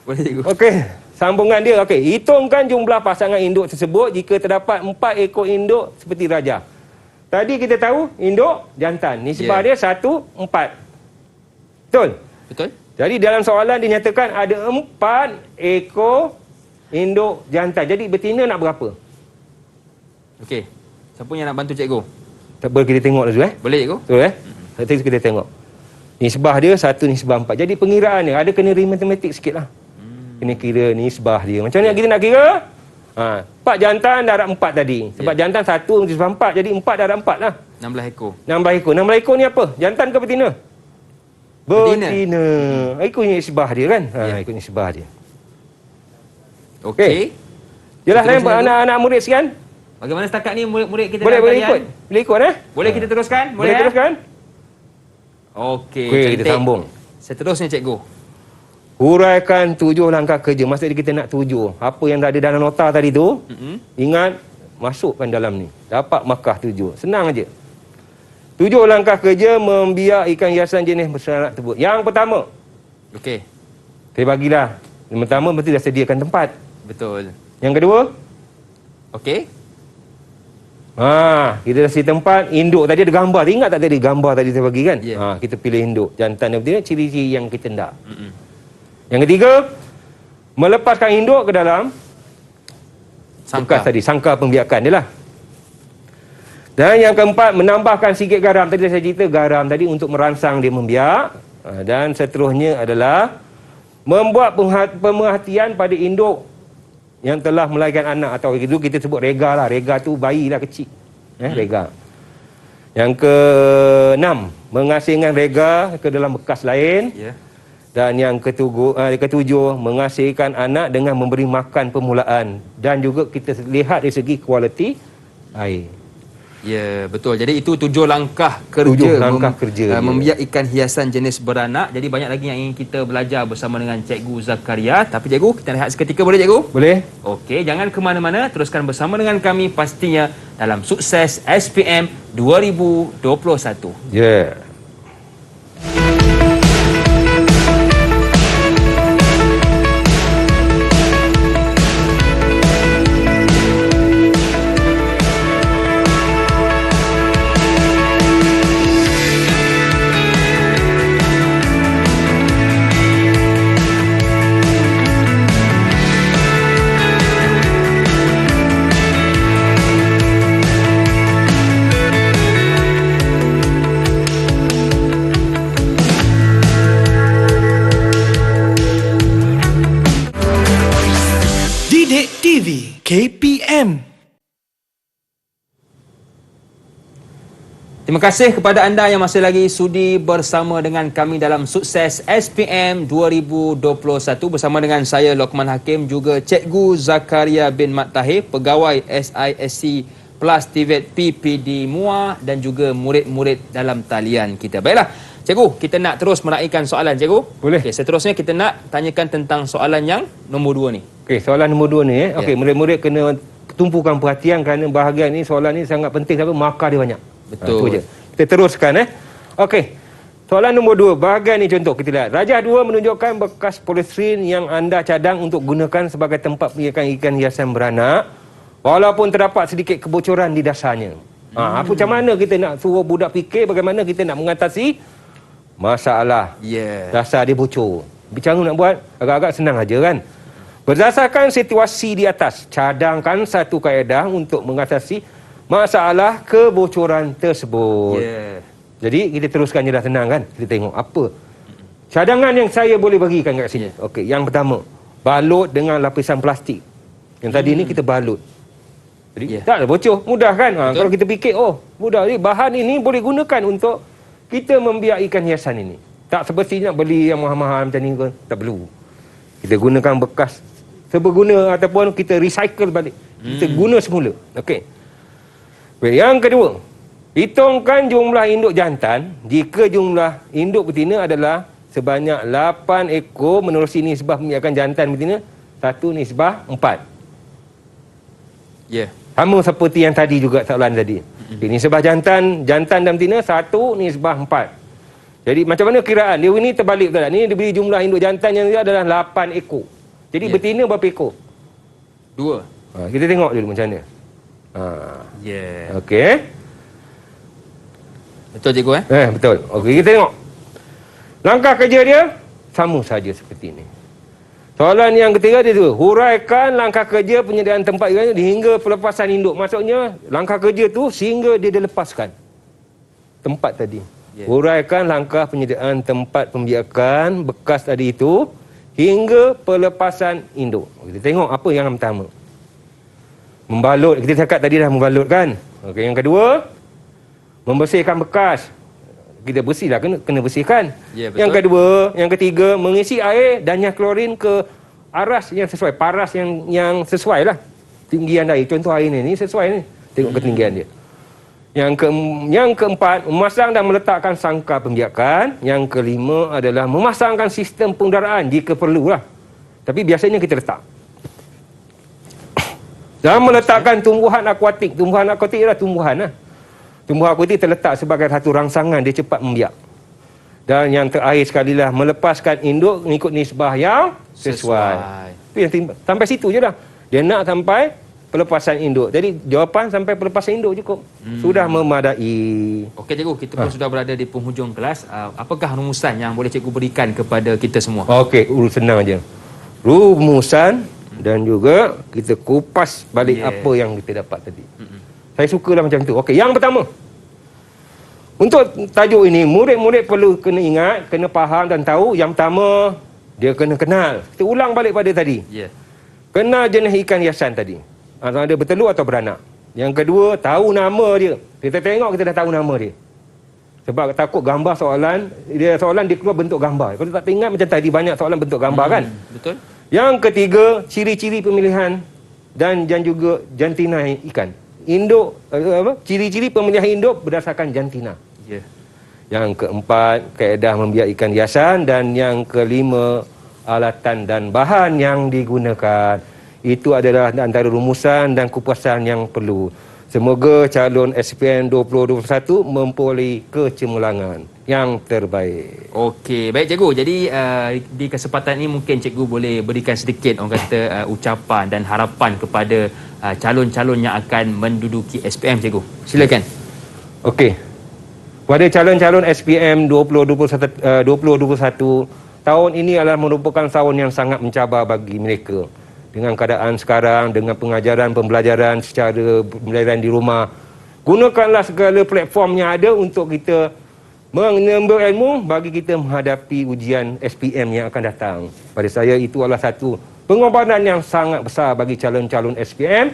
Boleh cikgu. Okey. Sambungan dia. Okey. Hitungkan jumlah pasangan induk tersebut jika terdapat 4 ekor induk seperti raja. Tadi kita tahu induk jantan. Nisbah dia 1, 4. Betul? Betul? Jadi dalam soalan dinyatakan ada 4 ekor induk jantan. Jadi betina nak berapa? Okey. Siapa yang nak bantu cikgu? Tak boleh kita tengok dulu Boleh cikgu? Betul Nanti kita tengok. Nisbah dia 1 nisbah 4. Jadi pengiraan dia ada kena matematik sikit lah. Kena kira nisbah dia. Macam mana kita nak kira? 4 jantan darab 4 tadi. Sebab jantan 1 nisbah 4. Jadi 4 darab 4 lah. 16 ekor. 16 ekor. 16 ekor ni apa? Jantan ke betina? Betina. Ikut nisbah dia kan? Ikut nisbah dia. Okey. Jelas Terus, cikgu. anak-anak murid sekian? Bagaimana setakat ni murid-murid kita Boleh dalam boleh talian? ikut. Boleh ikut Boleh kita teruskan? Boleh eh? teruskan? Okey, Okey, cantik. kita sambung. Seterusnya cikgu. Huraikan 7 langkah kerja. Maksudnya kita nak 7. Apa yang dah ada dalam nota tadi tu, ingat, masukkan dalam ni. Dapat markah 7. Senang aja. 7 langkah kerja membiak ikan hiasan jenis beranak tersebut. Yang pertama, Okey. saya bagilah. Yang pertama, mesti dah sediakan tempat. Betul. Yang kedua, Okey. kita dah sedia tempat. Induk tadi ada gambar. Ingat tak tadi gambar tadi saya bagi kan? Ya. Kita pilih induk. Jantan dan betina, ciri-ciri yang kita nak. Yang ketiga, melepaskan induk ke dalam bekas tadi, sangkar pembiakan dia lah. Dan yang keempat, menambahkan sikit garam. Tadi saya cerita garam tadi untuk merangsang dia membiak. Dan seterusnya adalah membuat pemerhatian pada induk yang telah melahirkan anak, atau itu kita sebut rega lah. Rega tu bayi lah kecil. Rega. Yang keenam, mengasingkan rega ke dalam bekas lain. Ya. Dan yang ketujuh, mengasihkan anak dengan memberi makan permulaan. Dan juga kita lihat dari segi kualiti air. Ya, betul. Jadi itu 7 langkah kerja, 7 langkah kerja dia. membiak ikan hiasan jenis beranak. Jadi banyak lagi yang ingin kita belajar bersama dengan Cikgu Zakaria. Tapi cikgu, kita rehat seketika boleh cikgu? Boleh. Okey, jangan ke mana-mana. Teruskan bersama dengan kami pastinya dalam Sukses SPM 2021. Ya. KPM. Terima kasih kepada anda yang masih lagi sudi bersama dengan kami dalam Sukses SPM 2021 bersama dengan saya Lokman Hakim, juga Cikgu Zakaria bin Mat Tahir, pegawai SISC Plus TVET PPD MUA dan juga murid-murid dalam talian kita. Baiklah, Cikgu, kita nak terus meraihkan soalan, Cikgu. Boleh. Okey, seterusnya kita nak tanyakan tentang soalan yang nombor 2 ni. Okey, soalan nombor 2 ni. Okey, Ya. murid-murid kena tumpukan perhatian kerana bahagian ni, soalan ni sangat penting, sebab markah dia banyak. Betul. Itu je. Kita teruskan. Okey. Soalan nombor 2. Bahagian ni contoh kita lihat. Rajah 2 menunjukkan bekas polistiren yang anda cadang untuk gunakan sebagai tempat penyimpanan ikan hiasan beranak walaupun terdapat sedikit kebocoran di dasarnya. Apa macam mana kita nak suruh budak fikir bagaimana kita nak mengatasi masalah dasar dia bocor. Bicara nak buat agak-agak senang aja kan. Berdasarkan situasi di atas, cadangkan satu kaedah untuk mengatasi masalah kebocoran tersebut. Jadi kita teruskan je, dah senang kan. Kita tengok apa cadangan yang saya boleh bagikan kat sini. Okey, yang pertama, balut dengan lapisan plastik. Yang tadi ni kita balut. Jadi tak ada bocor, mudah kan. Kalau kita fikir, oh mudah ni, bahan ini boleh gunakan untuk kita membiak ikan hiasan ini. Tak semestinya beli yang mahal-mahal macam ni kan. Tak perlu. Kita gunakan bekas seberguna ataupun kita recycle balik. Kita guna semula. Okey. Yang kedua, hitungkan jumlah induk jantan jika jumlah induk betina adalah sebanyak 8 ekor menerusi nisbah pembiakan jantan betina 1:4. Sama seperti yang tadi juga soalan tadi. Nisbah jantan dan betina 1:4. Jadi macam mana kiraan? Dia ini terbalik betul tak? Ni dia beri jumlah induk jantan yang dia adalah 8 ekor. Jadi betina berapa ekor? 2. Kita tengok dulu macam mana. Okey. Betul, Cikgu betul. Okey, kita tengok. Langkah kerja dia sama saja seperti ini. Soalan yang ketiga dia tu, huraikan langkah kerja penyediaan tempat ikan hingga pelepasan induk. Maksudnya langkah kerja tu sehingga dia dilepaskan tempat tadi. Huraikan langkah penyediaan tempat pembiakan bekas tadi itu hingga pelepasan induk. Kita tengok apa yang pertama. Membalut, kita cakap tadi dah membalut kan. Okey, yang kedua, membersihkan bekas. Kita bersihlah, kena bersihkan. Betul. Yang kedua, yang ketiga, mengisi air dan yang klorin ke aras yang sesuai, paras yang sesuai lah. Tinggian air, contoh air ni sesuai ni. Tengok ketinggian dia. Yang keempat, memasang dan meletakkan sangkar pembiakan. Yang kelima adalah memasangkan sistem pengudaraan jika perlu lah. Tapi biasanya kita letak. Dan meletakkan tumbuhan akuatik. Tumbuhan akuatik ialah tumbuhan lah. Tumbuhan akuatik terletak sebagai satu rangsangan, dia cepat membiak. Dan yang terakhir sekali lah, melepaskan induk mengikut nisbah yang sesuai. Sampai situ je dah. Dia nak sampai pelepasan induk. Jadi jawapan sampai pelepasan induk cukup. Sudah memadai. Okey, Cikgu, kita pun sudah berada di penghujung kelas. Apakah rumusan yang boleh Cikgu berikan kepada kita semua? Okey, senang aja. Rumusan dan juga kita kupas balik apa yang kita dapat tadi. Saya sukalah macam tu. Okey, yang pertama. Untuk tajuk ini, murid-murid perlu kena ingat, kena faham dan tahu. Yang pertama, dia kena kenal. Kita ulang balik pada tadi. Kenal jenis ikan hiasan tadi. Sama ada bertelur atau beranak. Yang kedua, tahu nama dia. Kita tengok, kita dah tahu nama dia. Sebab takut gambar soalan dia keluar bentuk gambar. Kalau tak ingat macam tadi, banyak soalan bentuk gambar kan? Betul. Yang ketiga, ciri-ciri pemilihan dan juga jantina ikan. Induk, ciri-ciri pemilihan induk berdasarkan jantina. Yang keempat, kaedah membiak ikan hiasan. Dan yang kelima, alatan dan bahan yang digunakan. Itu adalah antara rumusan dan kupasan yang perlu. Semoga calon SPM 2021 memperoleh kecemerlangan yang terbaik. Okey, baik Cikgu. Jadi di kesempatan ini mungkin Cikgu boleh berikan sedikit orang kata ucapan dan harapan kepada calon-calon yang akan menduduki SPM, Cikgu. Silakan. Okey. Pada calon-calon SPM 2021, tahun ini adalah merupakan tahun yang sangat mencabar bagi mereka. Dengan keadaan sekarang, dengan pengajaran, pembelajaran secara pembelajaran di rumah, gunakanlah segala platform yang ada untuk kita menambah ilmu bagi kita menghadapi ujian SPM yang akan datang. Pada saya, itu adalah satu pengorbanan yang sangat besar bagi calon-calon SPM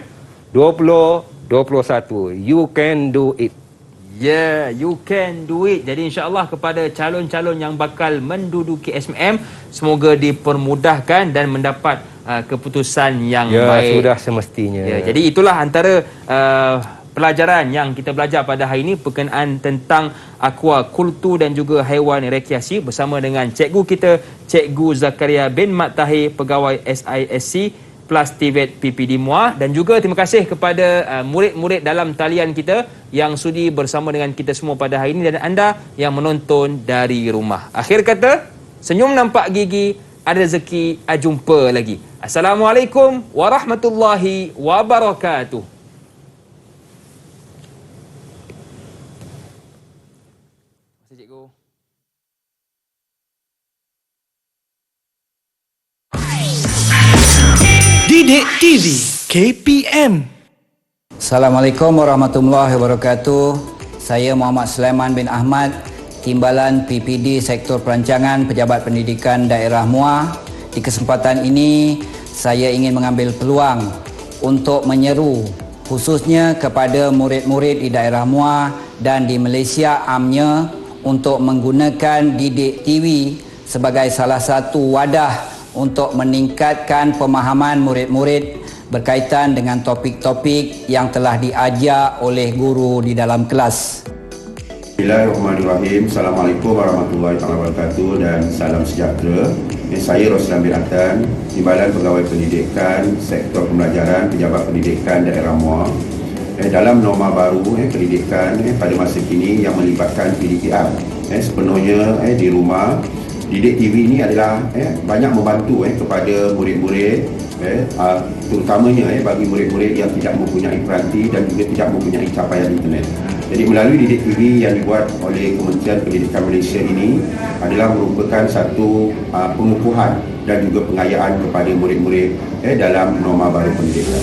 2021. You can do it. Yeah, you can do it. Jadi insya-Allah kepada calon-calon yang bakal menduduki SPM, semoga dipermudahkan dan mendapat keputusan yang baik. Ya, sudah semestinya. Ya, jadi itulah antara pelajaran yang kita belajar pada hari ini berkenaan tentang aquakultur dan juga haiwan rekreasi bersama dengan cikgu kita, Cikgu Zakaria bin Mat Tahir, pegawai SISC plus TVET PPD MUA, dan juga terima kasih kepada murid-murid dalam talian kita yang sudi bersama dengan kita semua pada hari ini dan anda yang menonton dari rumah. Akhir kata, senyum nampak gigi, ada rezeki, jumpa lagi. Assalamualaikum warahmatullahi wabarakatuh. Cikgu. Didik TV KPM. Assalamualaikum warahmatullahi wabarakatuh. Saya Muhammad Sulaiman bin Ahmad, Timbalan PPD Sektor Perancangan Pejabat Pendidikan Daerah MUA. Di kesempatan ini, saya ingin mengambil peluang untuk menyeru khususnya kepada murid-murid di daerah MUA dan di Malaysia amnya untuk menggunakan Didik TV sebagai salah satu wadah untuk meningkatkan pemahaman murid-murid berkaitan dengan topik-topik yang telah diajar oleh guru di dalam kelas. Bismillahirrahmanirrahim. Assalamualaikum warahmatullahi wabarakatuh dan salam sejahtera. Saya Roslan bin Atan, Timbalan Pegawai Pendidikan Sektor Pembelajaran Pejabat Pendidikan Daerah MUA. Dalam norma baru pendidikan pada masa kini yang melibatkan PDPR sepenuhnya di rumah, Didik TV ini adalah banyak membantu kepada murid-murid, terutamanya bagi murid-murid yang tidak mempunyai peranti dan juga tidak mempunyai capaian internet. Jadi melalui Didik TV yang dibuat oleh Kementerian Pendidikan Malaysia ini adalah merupakan satu pengukuhan dan juga pengayaan kepada murid-murid dalam norma baru pendidikan.